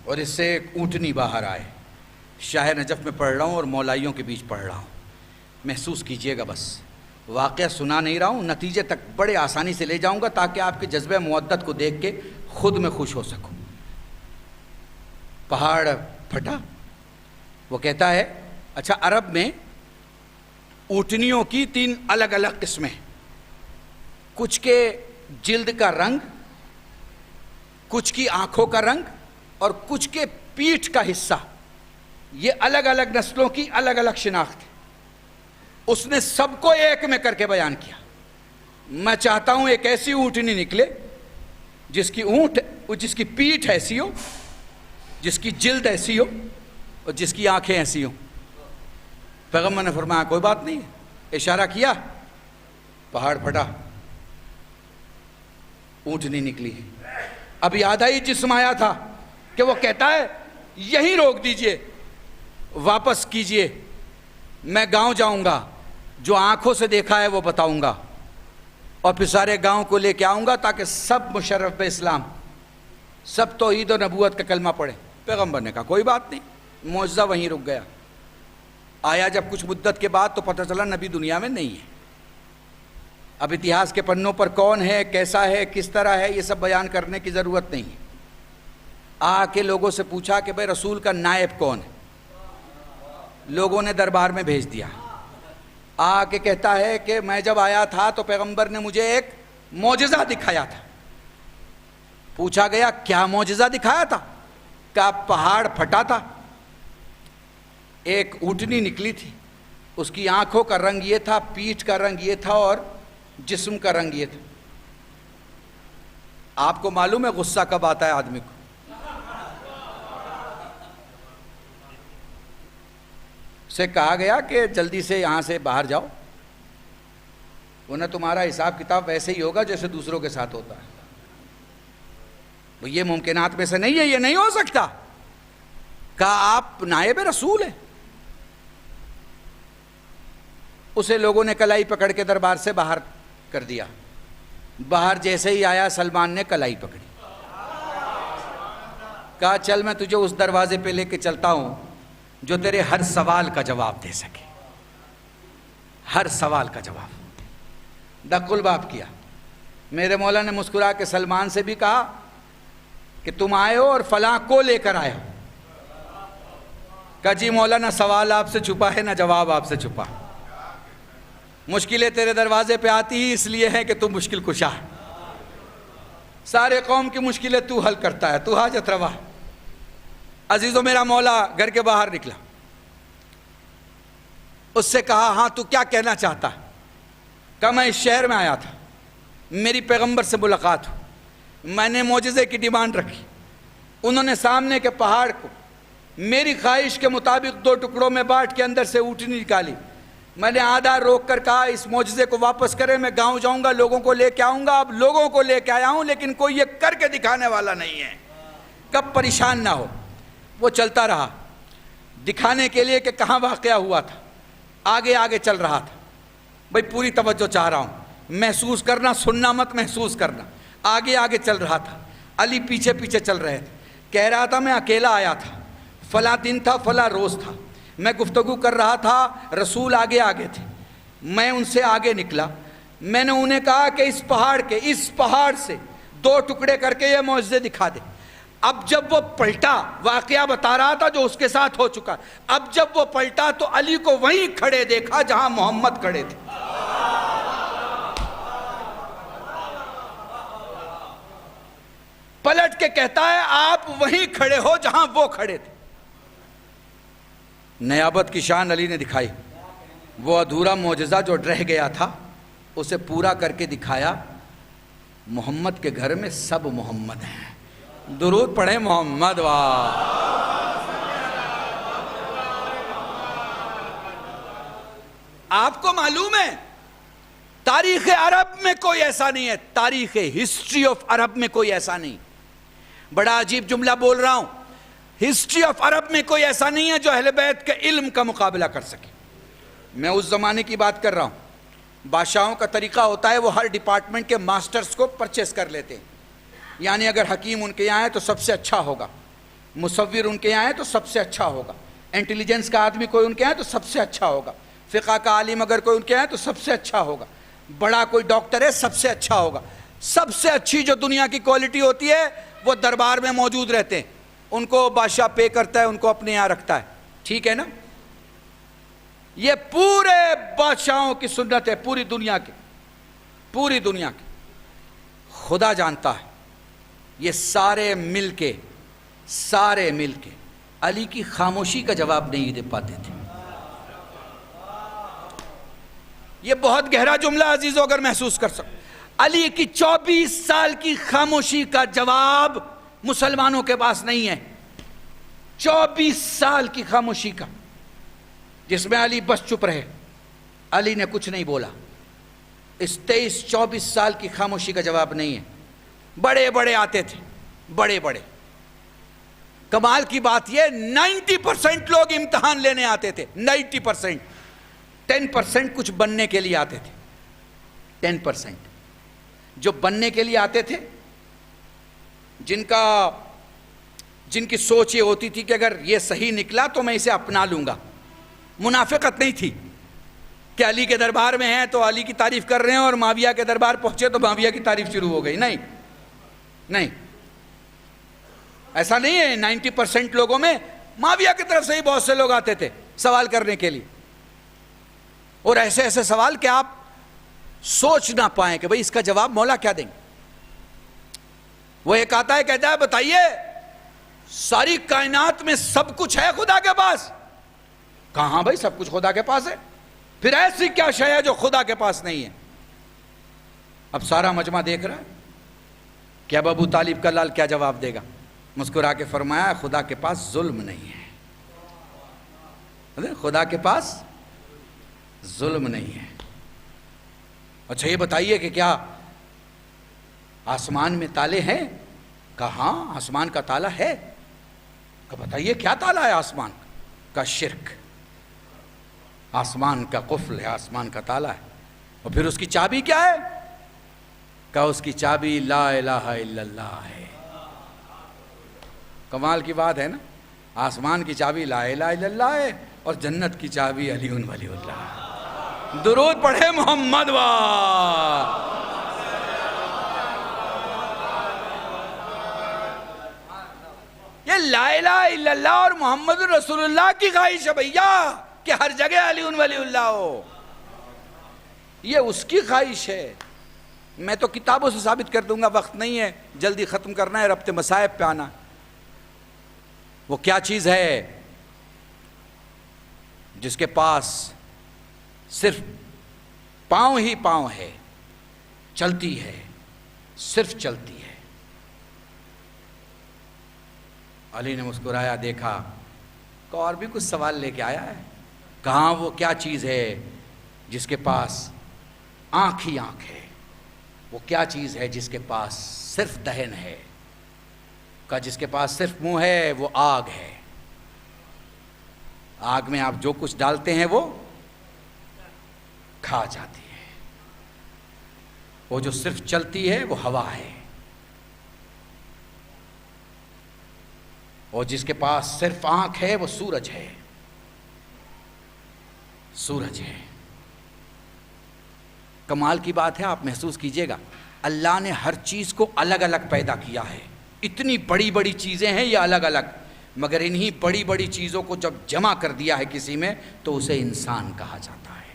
اور اس سے ایک اونٹنی باہر آئے. شاہ نجف میں پڑھ رہا ہوں اور مولائیوں کے بیچ پڑھ رہا ہوں, محسوس کیجئے گا. بس واقعہ سنا نہیں رہا ہوں, نتیجے تک بڑے آسانی سے لے جاؤں گا تاکہ آپ کے جذبہ معدت کو دیکھ کے خود میں خوش ہو سکوں. پہاڑ پھٹا. وہ کہتا ہے اچھا عرب میں اونٹنیوں کی 3 الگ الگ قسمیں, کچھ کے جلد کا رنگ, کچھ کی آنکھوں کا رنگ اور کچھ کے پیٹھ کا حصہ, یہ الگ الگ نسلوں کی الگ الگ شناخت ہے. اس نے سب کو ایک میں کر کے بیان کیا. میں چاہتا ہوں ایک ایسی اونٹنی نکلے جس کی پیٹھ ایسی ہو, جس کی جلد ایسی ہو اور جس کی آنکھیں ایسی ہوں. پیغمبر نے فرمایا کوئی بات نہیں, اشارہ کیا, پہاڑ پھٹا, اونٹنی نکلی. اب یاد آئی جسم آیا تھا کہ وہ کہتا ہے یہیں روک دیجئے, واپس کیجئے, میں گاؤں جاؤں گا, جو آنکھوں سے دیکھا ہے وہ بتاؤں گا اور پھر سارے گاؤں کو لے کے آؤں گا تاکہ سب مشرف بے اسلام, سب توحید و نبوت کا کلمہ پڑھیں. پیغمبر نے کہا کوئی بات نہیں, معجزہ وہیں رک گیا. آیا جب کچھ مدت کے بعد تو پتہ چلا نبی دنیا میں نہیں ہے. اب اتہاس کے پنوں پر کون ہے, کیسا ہے, کس طرح ہے, یہ سب بیان کرنے کی ضرورت نہیں ہے. آ کے لوگوں سے پوچھا کہ بھائی رسول کا نائب کون ہے؟ لوگوں نے دربار میں بھیج دیا. آ کے کہتا ہے کہ میں جب آیا تھا تو پیغمبر نے مجھے ایک معجزہ دکھایا تھا. پوچھا گیا کیا معجزہ دکھایا تھا؟ کہا پہاڑ پھٹا تھا, ایک اونٹنی نکلی تھی, اس کی آنکھوں کا رنگ یہ تھا, پیٹھ کا رنگ یہ تھا اور جسم کا رنگ یہ تھا. آپ کو معلوم ہے غصہ کب آتا ہے آدمی کو؟ سے کہا گیا کہ جلدی سے یہاں سے باہر جاؤ, ورنہ تمہارا حساب کتاب ویسے ہی ہوگا جیسے دوسروں کے ساتھ ہوتا ہے. یہ ممکنات میں سے نہیں ہے, یہ نہیں ہو سکتا. کہا آپ نائب رسول ہیں. اسے لوگوں نے کلائی پکڑ کے دربار سے باہر کر دیا. باہر جیسے ہی آیا سلمان نے کلائی پکڑی, کہا چل میں تجھے اس دروازے پہ لے کے چلتا ہوں جو تیرے ہر سوال کا جواب دے سکے, ہر سوال کا جواب. دق الباب کیا. میرے مولا نے مسکرا کے سلمان سے بھی کہا کہ تم آئے ہو اور فلاں کو لے کر آئے ہو. کہا جی مولا نہ سوال آپ سے چھپا ہے نہ جواب آپ سے چھپا. مشکلیں تیرے دروازے پہ آتی ہی اس لیے ہے کہ تم مشکل کشا ہے. سارے قوم کی مشکلیں تو حل کرتا ہے, تو حاجت روا. عزیزو میرا مولا گھر کے باہر نکلا, اس سے کہا ہاں تو کیا کہنا چاہتا ہے؟ کہا میں اس شہر میں آیا تھا, میری پیغمبر سے ملاقات ہو, میں نے معجزے کی ڈیمانڈ رکھی, انہوں نے سامنے کے پہاڑ کو میری خواہش کے مطابق 2 ٹکڑوں میں بانٹ کے اندر سے اونٹنی نکالی. میں نے آدھا روک کر کہا اس معجزے کو واپس کرے, میں گاؤں جاؤں گا, لوگوں کو لے کے آؤں گا. اب لوگوں کو لے کے آیا ہوں لیکن کوئی یہ کر کے دکھانے والا نہیں ہے. کب پریشان نہ ہو. وہ چلتا رہا دکھانے کے لیے کہ کہاں واقعہ ہوا تھا, آگے آگے چل رہا تھا. بھئی پوری توجہ چاہ رہا ہوں, محسوس کرنا, سننا مت, محسوس کرنا. آگے آگے چل رہا تھا, علی پیچھے پیچھے چل رہے تھے. کہہ رہا تھا میں اکیلا آیا تھا, فلاں دن تھا, فلاں روز تھا, میں گفتگو کر رہا تھا, رسول آگے آگے تھے, میں ان سے آگے نکلا. میں نے انہیں کہا کہ اس پہاڑ سے 2 ٹکڑے کر کے یہ معجزے دکھا دے. اب جب وہ پلٹا, واقعہ بتا رہا تھا جو اس کے ساتھ ہو چکا, اب جب وہ پلٹا تو علی کو وہیں کھڑے دیکھا جہاں محمد کھڑے تھے. پلٹ کے کہتا ہے آپ وہیں کھڑے ہو جہاں وہ کھڑے تھے. نیابت کی شان علی نے دکھائی. وہ ادھورا معجزہ جو رہ گیا تھا اسے پورا کر کے دکھایا. محمد کے گھر میں سب محمد ہیں. درود پڑھیں محمد واہ. آپ کو معلوم ہے تاریخ عرب میں کوئی ایسا نہیں ہے, تاریخ ہسٹری آف عرب میں کوئی ایسا نہیں. بڑا عجیب جملہ بول رہا ہوں, ہسٹری آف عرب میں کوئی ایسا نہیں ہے جو اہل بیت کے علم کا مقابلہ کر سکے. میں اس زمانے کی بات کر رہا ہوں. بادشاہوں کا طریقہ ہوتا ہے وہ ہر ڈپارٹمنٹ کے ماسٹرز کو پرچیز کر لیتے ہیں. یعنی اگر حکیم ان کے یہاں ہے تو سب سے اچھا ہوگا, مصور ان کے یہاں ہے تو سب سے اچھا ہوگا, انٹیلیجنس کا آدمی کوئی ان کے یہاں ہے تو سب سے اچھا ہوگا, فقہ کا عالم اگر کوئی ان کے یہاں ہے تو سب سے اچھا ہوگا, بڑا کوئی ڈاکٹر ہے سب سے اچھا ہوگا. سب سے اچھی جو دنیا کی کوالٹی ہوتی ہے وہ دربار میں موجود رہتے ہیں. ان کو بادشاہ پے کرتا ہے, ان کو اپنے یہاں رکھتا ہے. ٹھیک ہے نا؟ یہ پورے بادشاہوں کی سنت ہے, پوری دنیا کی. خدا جانتا ہے یہ سارے مل کے علی کی خاموشی کا جواب نہیں دے پاتے تھے. یہ بہت گہرا جملہ عزیزو اگر محسوس کر سکو. علی کی 24 سال کی خاموشی کا جواب مسلمانوں کے پاس نہیں ہے. 24 سال کی خاموشی کا, جس میں علی بس چپ رہے, علی نے کچھ نہیں بولا. اس 24 سال کی خاموشی کا جواب نہیں ہے. بڑے بڑے آتے تھے, بڑے. کمال کی بات یہ 90% لوگ امتحان لینے آتے تھے. 90%. 10% کچھ بننے کے لیے آتے تھے. 10% جو بننے کے لیے آتے تھے, جن کی سوچ یہ ہوتی تھی کہ اگر یہ صحیح نکلا تو میں اسے اپنا لوں گا. منافقت نہیں تھی کہ علی کے دربار میں ہیں تو علی کی تعریف کر رہے ہیں اور معاویہ کے دربار پہنچے تو معاویہ کی تعریف شروع ہو گئی. نہیں, ایسا نہیں ہے 90% لوگوں میں معاویہ کی طرف سے ہی بہت سے لوگ آتے تھے سوال کرنے کے لیے، اور ایسے ایسے سوال کہ آپ سوچ نہ پائیں کہ بھئی اس کا جواب مولا کیا دیں گے۔ وہ ایک آتا ہے کہتا ہے بتائیے ساری کائنات میں سب کچھ ہے خدا کے پاس؟ کہاں بھائی سب کچھ خدا کے پاس ہے، پھر ایسی کیا شے ہے جو خدا کے پاس نہیں ہے؟ اب سارا مجمع دیکھ رہا ہے کہ اب ابو طالب کا لال کیا جواب دے گا۔ مسکرا کے فرمایا خدا کے پاس ظلم نہیں ہے، خدا کے پاس ظلم نہیں ہے۔ اچھا یہ بتائیے کہ کیا آسمان میں تالے ہیں؟ کہا ہاں آسمان کا تالا ہے۔ کہ بتائیے کیا تالا ہے آسمان کا؟ شرک، آسمان کا قفل ہے، آسمان کا تالا ہے۔ اور پھر اس کی چابی کیا ہے؟ کہ اس کی چابی لا الہ الا اللہ ہے۔ کمال کی بات ہے نا، آسمان کی چابی لا الہ الا اللہ ہے اور جنت کی چابی علی ولی اللہ۔ درود پڑھے محمد یہ لا الہ الا اللہ اور محمد رسول اللہ کی خواہش ہے بھیا کہ ہر جگہ علی ولی اللہ ہو، یہ اس کی خواہش ہے۔ میں تو کتابوں سے ثابت کر دوں گا، وقت نہیں ہے، جلدی ختم کرنا ہے، ربط مصائب پہ آنا۔ وہ کیا چیز ہے جس کے پاس صرف پاؤں ہی پاؤں ہے، چلتی ہے، صرف چلتی ہے؟ علی نے مسکرایا، دیکھا کہ اور بھی کچھ سوال لے کے آیا ہے۔ کہاں وہ کیا چیز ہے جس کے پاس آنکھ ہی آنکھ ہے؟ وہ کیا چیز ہے جس کے پاس صرف دہن ہے؟ کہ جس کے پاس صرف منہ ہے وہ آگ ہے۔ آگ میں آپ جو کچھ ڈالتے ہیں وہ کھا جاتی ہے۔ وہ جو صرف چلتی ہے وہ ہوا ہے، اور جس کے پاس صرف آنکھ ہے وہ سورج ہے، سورج ہے۔ کمال کی بات ہے، آپ محسوس کیجئے گا اللہ نے ہر چیز کو الگ الگ پیدا کیا ہے۔ اتنی بڑی بڑی چیزیں ہیں یہ الگ الگ، مگر انہی بڑی بڑی چیزوں کو جب جمع کر دیا ہے کسی میں تو اسے انسان کہا جاتا ہے،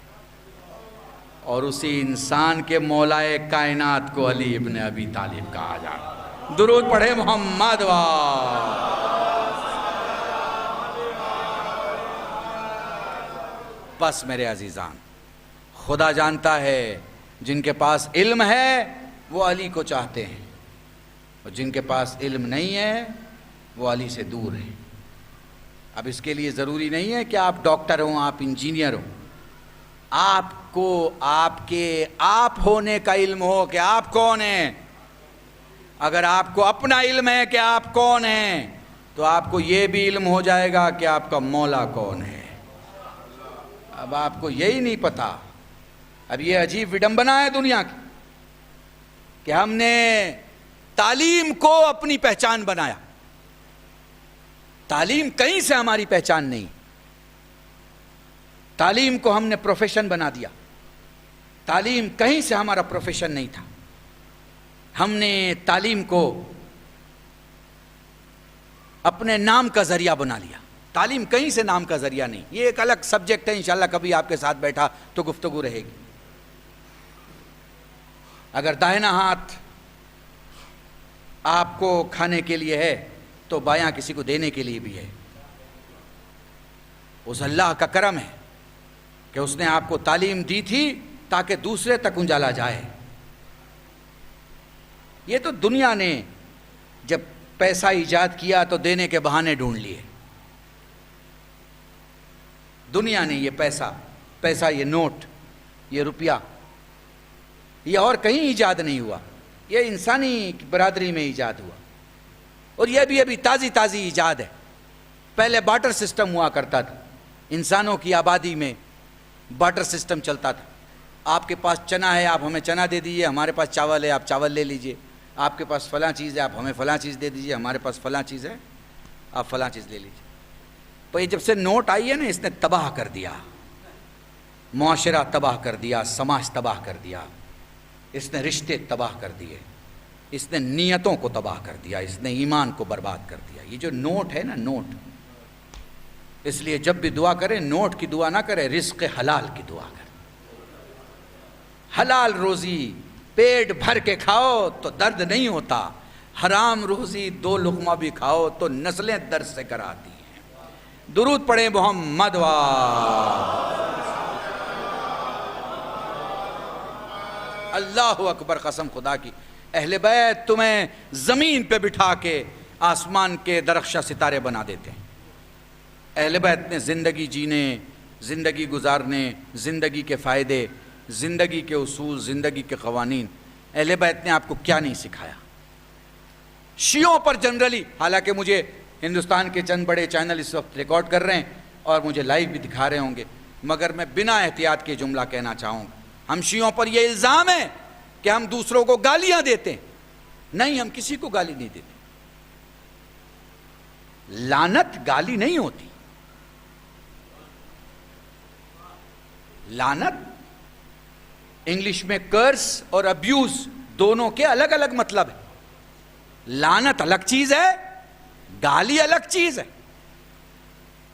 اور اسی انسان کے مولائے کائنات کو علی ابن ابی طالب کہا جاتا ہے۔ درود پڑھے محمد بس میرے عزیزان، خدا جانتا ہے جن کے پاس علم ہے وہ علی کو چاہتے ہیں، اور جن کے پاس علم نہیں ہے وہ علی سے دور ہیں۔ اب اس کے لیے ضروری نہیں ہے کہ آپ ڈاکٹر ہوں، آپ انجینئر ہوں، آپ کو آپ کے آپ ہونے کا علم ہو کہ آپ کون ہیں۔ اگر آپ کو اپنا علم ہے کہ آپ کون ہیں تو آپ کو یہ بھی علم ہو جائے گا کہ آپ کا مولا کون ہے۔ اب آپ کو یہی نہیں پتا۔ اب یہ عجیب وڈمبنا ہے دنیا کی کہ ہم نے تعلیم کو اپنی پہچان بنایا۔ تعلیم کہیں سے ہماری پہچان نہیں، تعلیم کو ہم نے پروفیشن بنا دیا۔ تعلیم کہیں سے ہمارا پروفیشن نہیں تھا، ہم نے تعلیم کو اپنے نام کا ذریعہ بنا لیا۔ تعلیم کہیں سے نام کا ذریعہ نہیں، یہ ایک الگ سبجیکٹ ہے، انشاءاللہ کبھی آپ کے ساتھ بیٹھا تو گفتگو رہے گی۔ اگر داہنا ہاتھ آپ کو کھانے کے لیے ہے تو بایاں کسی کو دینے کے لیے بھی ہے۔ اس اللہ کا کرم ہے کہ اس نے آپ کو تعلیم دی تھی تاکہ دوسرے تک انجالا جائے۔ یہ تو دنیا نے جب پیسہ ایجاد کیا تو دینے کے بہانے ڈھونڈ لیے۔ دنیا نے یہ پیسہ یہ نوٹ، یہ روپیہ، یہ اور کہیں ایجاد نہیں ہوا، یہ انسانی برادری میں ایجاد ہوا، اور یہ بھی ابھی تازی ایجاد ہے۔ پہلے بارٹر سسٹم ہوا کرتا تھا، انسانوں کی آبادی میں بارٹر سسٹم چلتا تھا۔ آپ کے پاس چنا ہے، آپ ہمیں چنا دے دیجئے، ہمارے پاس چاول ہے، آپ چاول لے لیجئے۔ آپ کے پاس فلاں چیز ہے، آپ ہمیں فلاں چیز دے دیجئے، ہمارے پاس فلاں چیز ہے، آپ فلاں چیز لے لیجئے۔ تو یہ جب سے نوٹ آئی ہے نا، اس نے تباہ کر دیا، معاشرہ تباہ کر دیا، سماج تباہ کر دیا، اس نے رشتے تباہ کر دیے۔ اس نے نیتوں کو تباہ کر دیا، اس نے ایمان کو برباد کر دیا۔ یہ جو نوٹ ہے نا، نوٹ، اس لیے جب بھی دعا کریں نوٹ کی دعا نہ کریں، رزق حلال کی دعا کریں۔ حلال روزی پیٹ بھر کے کھاؤ تو درد نہیں ہوتا، حرام روزی 2 لقمہ بھی کھاؤ تو نسلیں درد سے کراتی ہیں۔ درود پڑھیں محمد وا۔ اللہ اکبر، قسم خدا کی، اہل بیت تمہیں زمین پہ بٹھا کے آسمان کے درخشاں ستارے بنا دیتے ہیں۔ اہل بیت نے زندگی جینے، زندگی گزارنے، زندگی کے فائدے، زندگی کے اصول، زندگی کے قوانین، اہل بیت نے آپ کو کیا نہیں سکھایا؟ شیعوں پر جنرلی، حالانکہ مجھے ہندوستان کے چند بڑے چینل اس وقت ریکارڈ کر رہے ہیں اور مجھے لائیو بھی دکھا رہے ہوں گے، مگر میں بنا احتیاط کے جملہ کہنا چاہوں گا، ہم شیعوں پر یہ الزام ہے کہ ہم دوسروں کو گالیاں دیتے ہیں۔ نہیں، ہم کسی کو گالی نہیں دیتے۔ لعنت گالی نہیں ہوتی، لعنت انگلش میں کرس اور ابیوز دونوں کے الگ الگ مطلب ہے۔ لعنت الگ چیز ہے، گالی الگ چیز ہے۔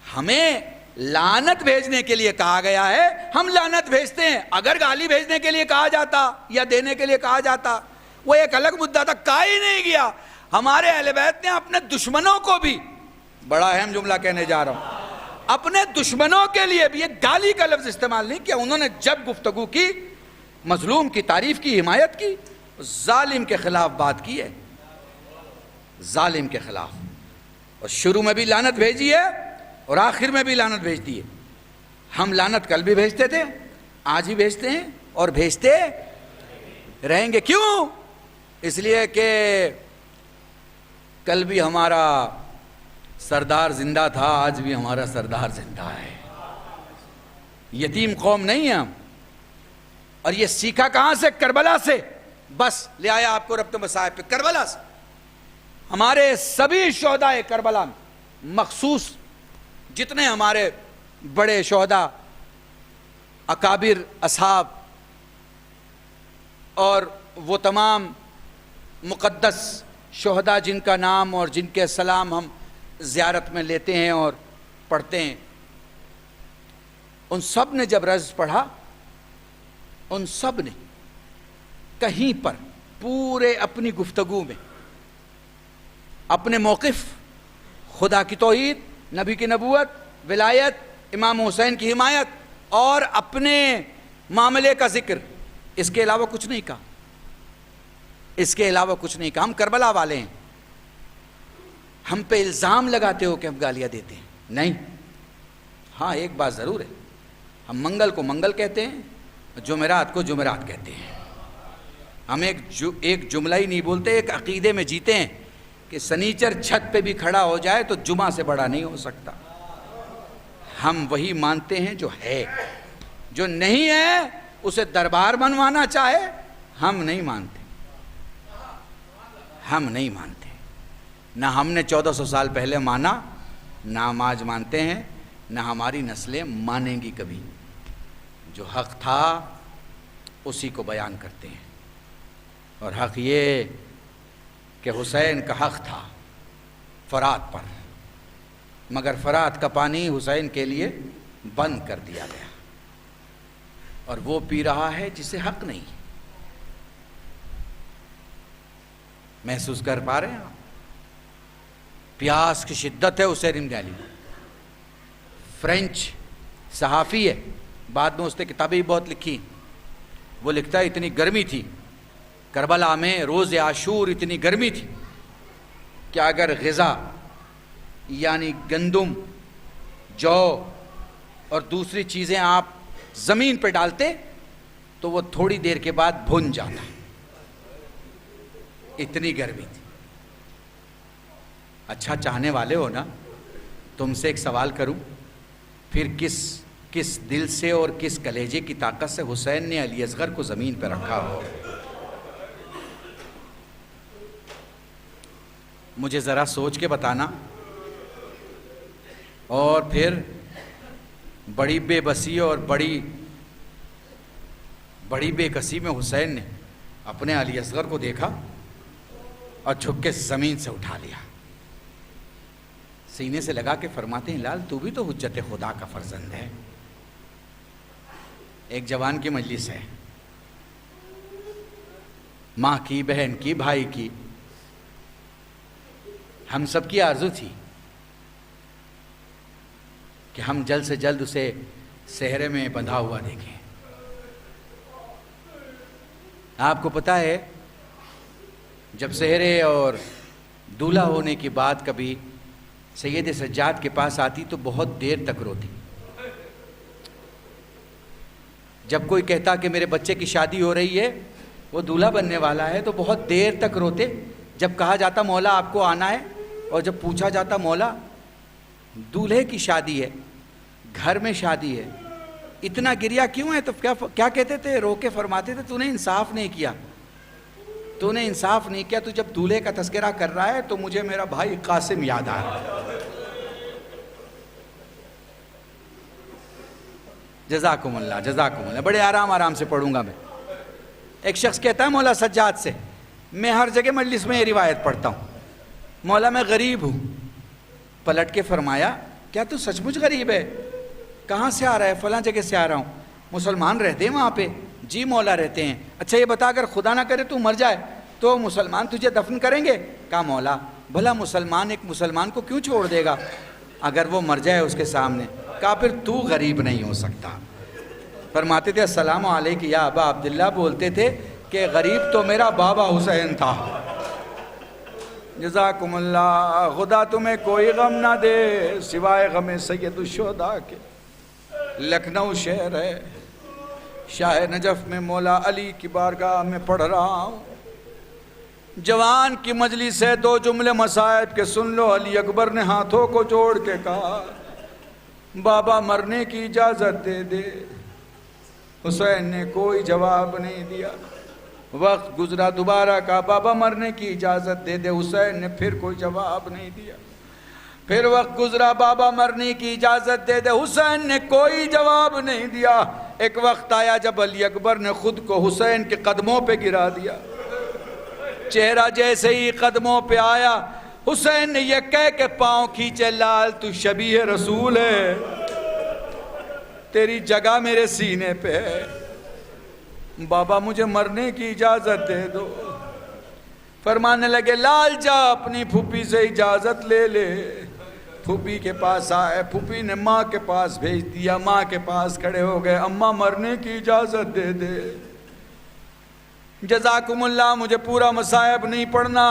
ہمیں لعنت بھیجنے کے لیے کہا گیا ہے، ہم لعنت بھیجتے ہیں۔ اگر گالی بھیجنے کے لیے کہا جاتا یا دینے کے لیے کہا جاتا وہ ایک الگ مدعا تھا، کہا ہی نہیں گیا۔ ہمارے اہل بیت نے اپنے دشمنوں کو بھی، بڑا اہم جملہ کہنے جا رہا ہوں، اپنے دشمنوں کے لیے بھی ایک گالی کا لفظ استعمال نہیں کیا۔ انہوں نے جب گفتگو کی، مظلوم کی تعریف کی، حمایت کی، ظالم کے خلاف بات کی ہے، ظالم کے خلاف، اور شروع میں بھی لعنت بھیجی ہے اور آخر میں بھی لعنت بھیجتی ہے۔ ہم لعنت کل بھی بھیجتے تھے، آج بھی بھیجتے ہیں اور بھیجتے رہیں گے۔ کیوں؟ اس لیے کہ کل بھی ہمارا سردار زندہ تھا، آج بھی ہمارا سردار زندہ ہے۔ یتیم قوم نہیں ہے ہم۔ اور یہ سیکھا کہاں سے؟ کربلا سے۔ بس لے آیا آپ کو ربط مصائب پہ، کربلا سے۔ ہمارے سبھی شہداء کربلا میں، مخصوص جتنے ہمارے بڑے شہداء، اکابر، اصحاب اور وہ تمام مقدس شہداء جن کا نام اور جن کے سلام ہم زیارت میں لیتے ہیں اور پڑھتے ہیں، ان سب نے جب رض پڑھا، ان سب نے کہیں پر پورے اپنی گفتگو میں اپنے موقف، خدا کی توحید، نبی کی نبوت، ولایت، امام حسین کی حمایت اور اپنے معاملے کا ذکر، اس کے علاوہ کچھ نہیں کہا، اس کے علاوہ کچھ نہیں کہا۔ ہم کربلا والے ہیں، ہم پہ الزام لگاتے ہو کہ ہم گالیاں دیتے ہیں، نہیں۔ ہاں ایک بات ضرور ہے، ہم منگل کو منگل کہتے ہیں، جمعرات کو جمعرات کہتے ہیں۔ ہم ایک جملہ ہی نہیں بولتے، ایک عقیدے میں جیتے ہیں کہ سنیچر چھت پہ بھی کھڑا ہو جائے تو جمعہ سے بڑا نہیں ہو سکتا۔ ہم وہی مانتے ہیں جو ہے، جو نہیں ہے اسے دربار بنوانا چاہے ہم نہیں مانتے، ہم نہیں مانتے۔ نہ ہم نے 1400 سال پہلے مانا، نہ ہم آج مانتے ہیں، نہ ہماری نسلیں مانیں گی کبھی۔ جو حق تھا اسی کو بیان کرتے ہیں، اور حق یہ کہ حسین کا حق تھا فرات پر، مگر فرات کا پانی حسین کے لیے بند کر دیا گیا، اور وہ پی رہا ہے جسے حق نہیں۔ محسوس کر پا رہے ہیں آپ؟ پیاس کی شدت ہے حسین بن علی۔ فرینچ صحافی ہے، بعد میں اس نے کتابیں بہت لکھی، وہ لکھتا ہے اتنی گرمی تھی کربلا میں، روز عاشور اتنی گرمی تھی کہ اگر غذا یعنی گندم، جو اور دوسری چیزیں آپ زمین پہ ڈالتے تو وہ تھوڑی دیر کے بعد بھن جاتا، اتنی گرمی تھی۔ اچھا چاہنے والے ہو نا، تم سے ایک سوال کروں، پھر کس دل سے اور کس کلیجے کی طاقت سے حسین نے علی اصغر کو زمین پہ رکھا ہو؟ مجھے ذرا سوچ کے بتانا۔ اور پھر بڑی بے بسی اور بڑی بے کسی میں حسین نے اپنے علی اصغر کو دیکھا اور جھک کے زمین سے اٹھا لیا، سینے سے لگا کے فرماتے ہیں لال تو بھی تو حجت خدا کا فرزند ہے۔ ایک جوان کی مجلس ہے، ماں کی، بہن کی، بھائی کی، ہم سب کی آرزو تھی کہ ہم جلد سے جلد اسے صحرے میں بندھا ہوا دیکھیں۔ آپ کو پتہ ہے جب صحرے اور دولہا ہونے کی بات کبھی سید سجاد کے پاس آتی تو بہت دیر تک روتی۔ جب کوئی کہتا کہ میرے بچے کی شادی ہو رہی ہے، وہ دولہا بننے والا ہے، تو بہت دیر تک روتے۔ جب کہا جاتا مولا آپ کو آنا ہے، اور جب پوچھا جاتا مولا دولہے کی شادی ہے، گھر میں شادی ہے، اتنا گریا کیوں ہے؟ تو کیا کہتے تھے؟ رو کے فرماتے تھے تو نے انصاف نہیں کیا، تو نے انصاف نہیں کیا۔ تو جب دولہے کا تذکرہ کر رہا ہے تو مجھے میرا بھائی قاسم یاد آ رہا ہے۔ جزاکم اللہ، جزاکم اللہ۔ بڑے آرام سے پڑھوں گا میں۔ ایک شخص کہتا ہے مولا سجاد سے، میں ہر جگہ مجلس میں یہ روایت پڑھتا ہوں، مولا میں غریب ہوں۔ پلٹ کے فرمایا کیا تو سچ مچ غریب ہے؟ کہاں سے آ رہا ہے؟ فلاں جگہ سے آ رہا ہوں۔ مسلمان رہتے ہیں وہاں پہ؟ جی مولا رہتے ہیں۔ اچھا یہ بتا اگر خدا نہ کرے تو مر جائے تو مسلمان تجھے دفن کریں گے؟ کہا مولا بھلا مسلمان ایک مسلمان کو کیوں چھوڑ دے گا اگر وہ مر جائے اس کے سامنے؟ کہا پھر تو غریب نہیں ہو سکتا۔ فرماتے تھے السلام علیکم یا ابا عبداللہ، بولتے تھے کہ غریب تو میرا بابا حسین تھا۔ جزاکم اللہ، خدا تمہیں کوئی غم نہ دے سوائے غم سید الشہداء کے۔ لکھنؤ شہر ہے، شاہ نجف میں مولا علی کی بارگاہ میں پڑھ رہا ہوں۔ جوان کی مجلس ہے، دو جملے مصائب کے سن لو۔ علی اکبر نے ہاتھوں کو جوڑ کے کہا بابا مرنے کی اجازت دے دے۔ حسین نے کوئی جواب نہیں دیا۔ وقت گزرا، دوبارہ کہا بابا مرنے کی اجازت دے دے۔ حسین نے پھر کوئی جواب نہیں دیا۔ پھر وقت گزرا، بابا مرنے کی اجازت دے دے۔ حسین نے کوئی جواب نہیں دیا۔ ایک وقت آیا جب علی اکبر نے خود کو حسین کے قدموں پہ گرا دیا۔ چہرہ جیسے ہی قدموں پہ آیا، حسین نے یہ کہہ کے پاؤں کھینچے لال تو شبیہ رسول ہے، تیری جگہ میرے سینے پہ ہے، بابا مجھے مرنے کی اجازت دے دو۔ فرمانے لگے لال جا اپنی پھوپھی سے اجازت لے لے۔ پھوپھی کے پاس آئے، پھوپھی نے ماں کے پاس بھیج دیا، ماں کے پاس کھڑے ہو گئے، اماں مرنے کی اجازت دے دے۔ جزاکم اللہ، مجھے پورا مصائب نہیں پڑھنا۔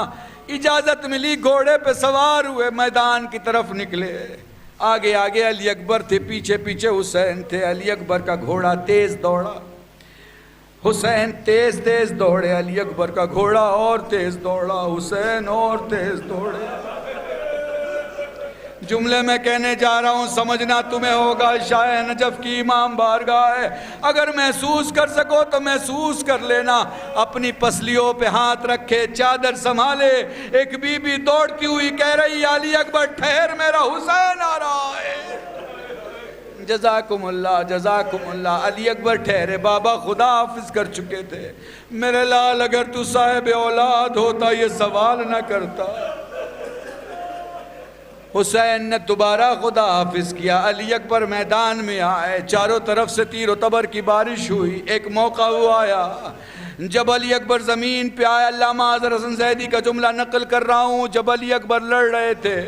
اجازت ملی، گھوڑے پہ سوار ہوئے میدان کی طرف نکلے۔ آگے آگے علی اکبر تھے، پیچھے پیچھے حسین تھے۔ علی اکبر کا گھوڑا تیز دوڑا، حسین تیز تیز دوڑے۔ علی اکبر کا گھوڑا اور تیز دوڑا، حسین اور تیز دوڑے۔ جملے میں کہنے جا رہا ہوں، سمجھنا تمہیں ہوگا شاہ نجف کی امام بارگاہ ہے۔ اگر محسوس کر سکو تو محسوس کر لینا۔ اپنی پسلیوں پہ ہاتھ رکھے، چادر سنبھالے، ایک بی بی دوڑتی ہوئی کہہ رہی علی اکبر ٹھہر، میرا حسین آ رہا ہے۔ جزاکم اللہ، جزاکم اللہ۔ علی اکبر ٹھہرے، بابا خدا حافظ کر چکے تھے۔ میرے لال اگر تو صاحب اولاد ہوتا یہ سوال نہ کرتا۔ حسین نے دوبارہ خدا حافظ کیا۔ علی اکبر میدان میں آئے، چاروں طرف سے تیر و تبر کی بارش ہوئی۔ ایک موقع ہوا آیا جب علی اکبر زمین پہ آئے، علامہ اظہر حسن زیدی کا جملہ نقل کر رہا ہوں، جب علی اکبر لڑ رہے تھے،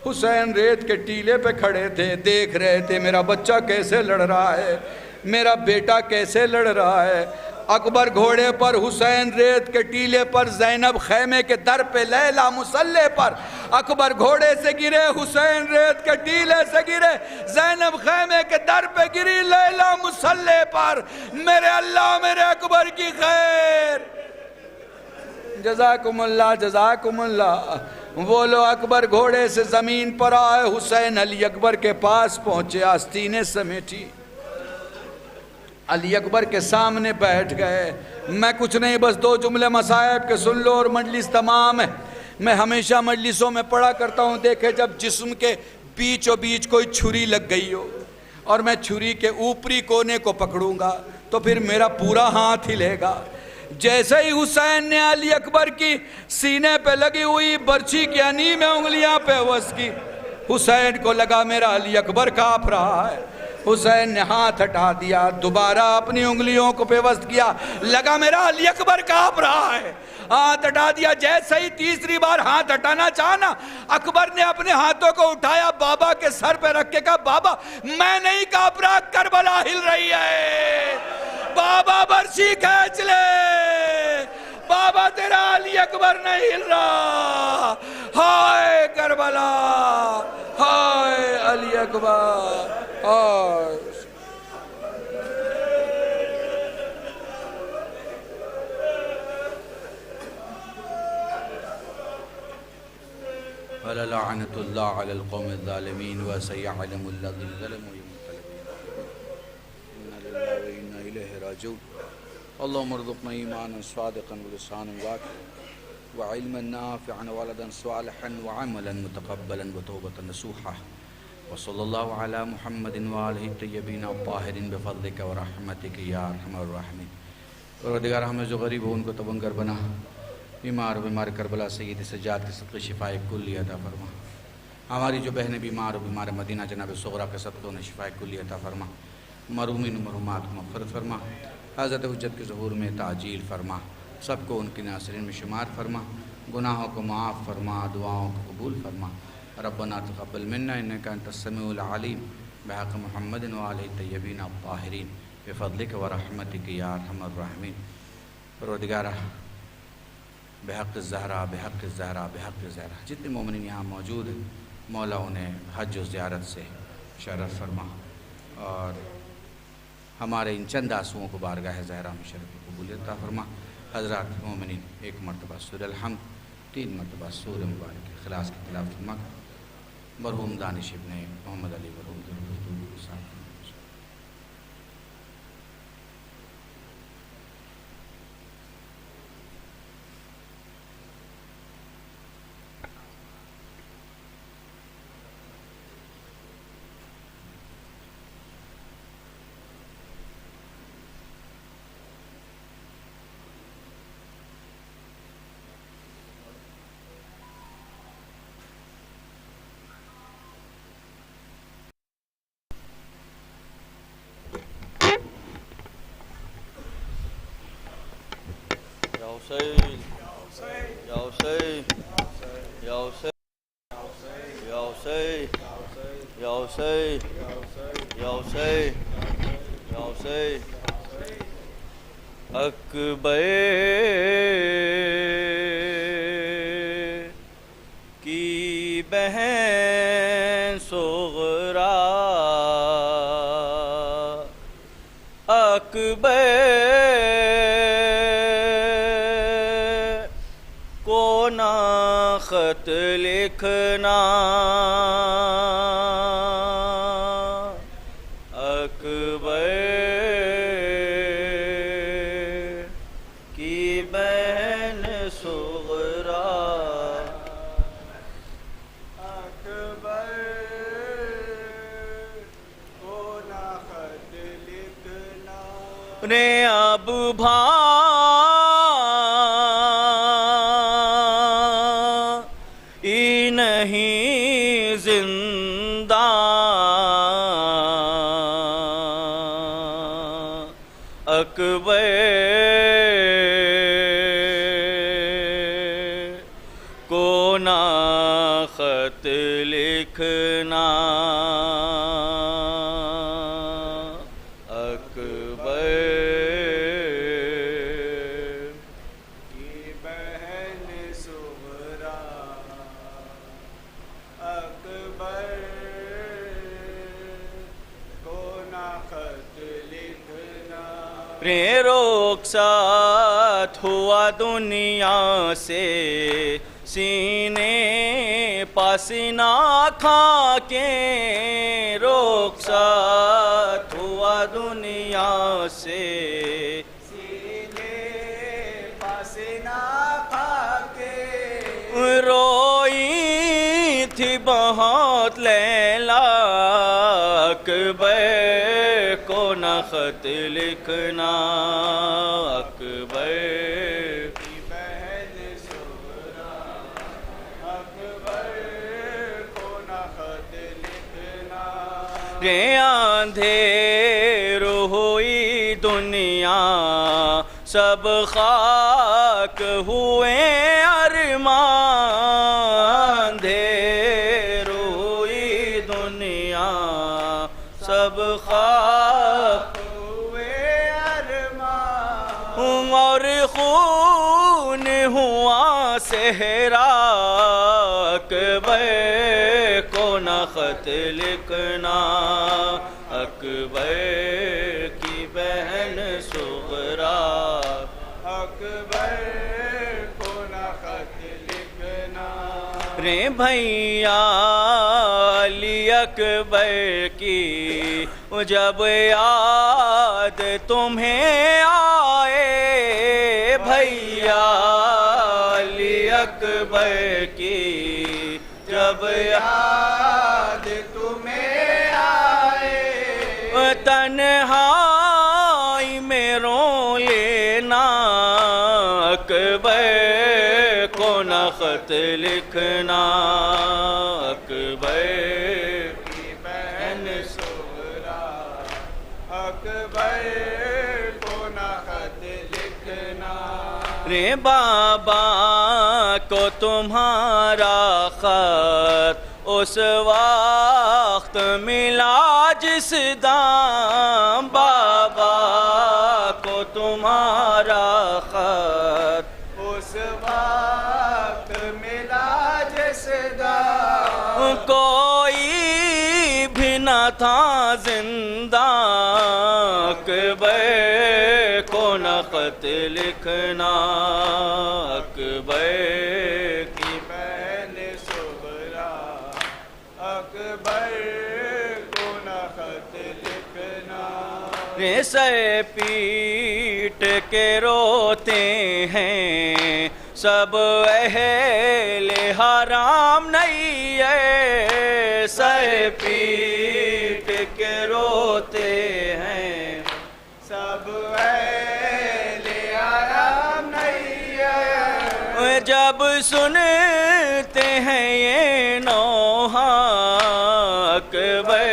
حسین ریت کے ٹیلے پہ کھڑے تھے، دیکھ رہے تھے میرا بچہ کیسے لڑ رہا ہے، میرا بیٹا کیسے لڑ رہا ہے۔ اکبر گھوڑے پر، حسین ریت کے ٹیلے پر، زینب خیمے کے در پہ، لیلا مسلح پر۔ اکبر گھوڑے سے گرے، حسین ریت کے ٹیلے سے گرے، زینب خیمے کے در پہ گری، لیلا مسلح پر۔ میرے اللہ میرے اکبر کی خیر۔ جزاکم اللہ، جزاکم اللہ۔ وہ لو اکبر گھوڑے سے زمین پر آئے، حسین علی اکبر کے پاس پہنچے، آستینیں سمیٹی، علی اکبر کے سامنے بیٹھ گئے۔ میں کچھ نہیں، بس دو جملے مصائب کے سن لو اور مجلس تمام ہے۔ میں ہمیشہ مجلسوں میں پڑھا کرتا ہوں، دیکھے جب جسم کے بیچ و بیچ کوئی چھری لگ گئی ہو اور میں چھری کے اوپری کونے کو پکڑوں گا تو پھر میرا پورا ہاتھ ہلے گا۔ جیسے ہی حسین نے علی اکبر کی سینے پہ لگی ہوئی برچھی کی انی میں انگلیاں پہ وس کی، حسین کو لگا میرا علی اکبر کانپ رہا ہے۔ حسین نے ہاتھ ہٹا دیا، دوبارہ اپنی انگلیوں کو پیوست کیا، لگا میرا علی اکبر کانپ رہا ہے، ہاتھ ہٹا دیا۔ جیسے ہی تیسری بار ہاتھ ہٹانا چاہنا، اکبر نے اپنے ہاتھوں کو اٹھایا، بابا کے سر پہ رکھ کے کہا بابا میں نہیں کانپ رہا، کربلا ہل رہی ہے، بابا برچھی کھینچ لے، بابا تیرا علی اکبر نہیں ہل رہا، ہائے کربلا، ہائے علی اکبر، ہائے۔ لعنت اللہ علی القوم الظالمین وسیعلم الذین ظلموا یوم القیامۃ انا للہ و انا الیہ راجعون اللہم ارزقنا ایمانا صادقا ولسانا ذاکرا وعلما نافعا وولدا صالحا وعملا متقبلا وتوبة نصوحا وصلی اللہ علی محمد وآلہ الطیبین الطاہرین بفضلک ورحمتک یا ارحم الراحمین۔ پروردگار ہمیں جو غریب ہو ان کو تبنگر بنا، بیمار کربلا سید سجاد کے صدقے شفاء کلی عطا فرما، ہماری جو بہنیں بیمار ہو بیمار مدینہ جناب صغرا کے صدقے انہیں شفاء کلی عطا فرما، مرحومین و مرحومات کو مغفرت فرما، حضرت حجت کے ظہور میں تعجیل فرما، سب کو ان کی ناصرین میں شمار فرما، گناہوں کو معاف فرما، دعاؤں کو قبول فرما۔ ربنا تقبل منا انک انت السمیع العلیم بحق محمد وآلہ الطیبین الطاہرین بفضلک ورحمتک یا ارحم الراحمین۔ پروردگارہ بحق الزہرا بحق الزہرا بحق الزہرا، جتنے مومنین یہاں موجود ہیں مولا انہیں حج و زیارت سے شرف فرما، اور ہمارے ان چند آنسوؤں کو بارگاہ زہرا میں شرف قبولیت عطا فرما۔ حضرات مومنین ایک مرتبہ سورہ الحمد، 3 مرتبہ سورہ مبارک اخلاص کی تلاوت فرما، مرحوم دانش ابن محمد علی مرحوم حسین یا حسین یا حسین یا حسین یا حسین یا حسین یا حسین اکبر کی بہن صغرا اکبر خط لکھنا اکبر کی بہن صغرا اکبر کو نہ خط لکھنا نے اب نہیں زندہ اکبر کو نہ خط لکھنا اکبر کی بہن صغرا اکبر کو نہ خط لکھنا رخصت ہوا دنیا سے سینے پسینہ کھا کے رخصت ہوا دنیا سے سینے پسینہ کھا کے روئی تھی بہت لیلا اکبر کو نہ نہ خط لکھنا اکبر کی بہن صغرا اکبر کو نہ خط لکھنا رے اندھیر ہوئی دنیا سب خاک ہوئے ارمان اندھیر ہوئی دنیا سب خاک ہوئے ارمان اور خون ہوا صحرا اکبر کو نہ خط لکھنا اکبر کی بہن صغرا اکبر کو نہ خط لکھنا رے بھیا علی اکبر کی جب یاد تمہیں آئے بھیا علی اکبر کی جب یاد تمہیں آئے تنہائی میں رو لینا اکبر کو نہ خط لکھنا اکبر کی بہن صغرا اکبر کو نہ خط لکھنا رے بابا کو تمہارا خط اس وقت ملا جس دام بابا کو تمہارا خط اس وقت ملا جس دام کوئی بھی نہ تھا زندہ اکبر کو نہ خط لکھنا اکبر کی بہن صغرا اکبر کو نہ خط لکھنا رے سر پیٹ کے روتے ہیں سب اہل حرام نہیں ہے سر پیٹ کے روتے ہیں سب اہل حرام نہیں ہے جب سنتے ہیں یہ نوحہ اکبر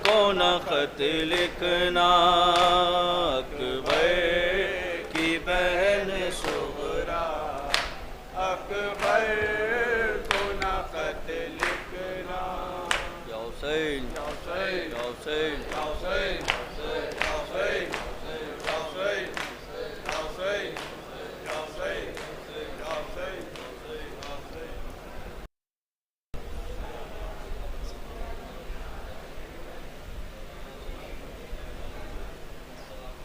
کو نہ خط لکھنا اکبر کی بہن صغرا اکبر کو نہ خط لکھنا یا حسین یا حسین یا حسین یا حسین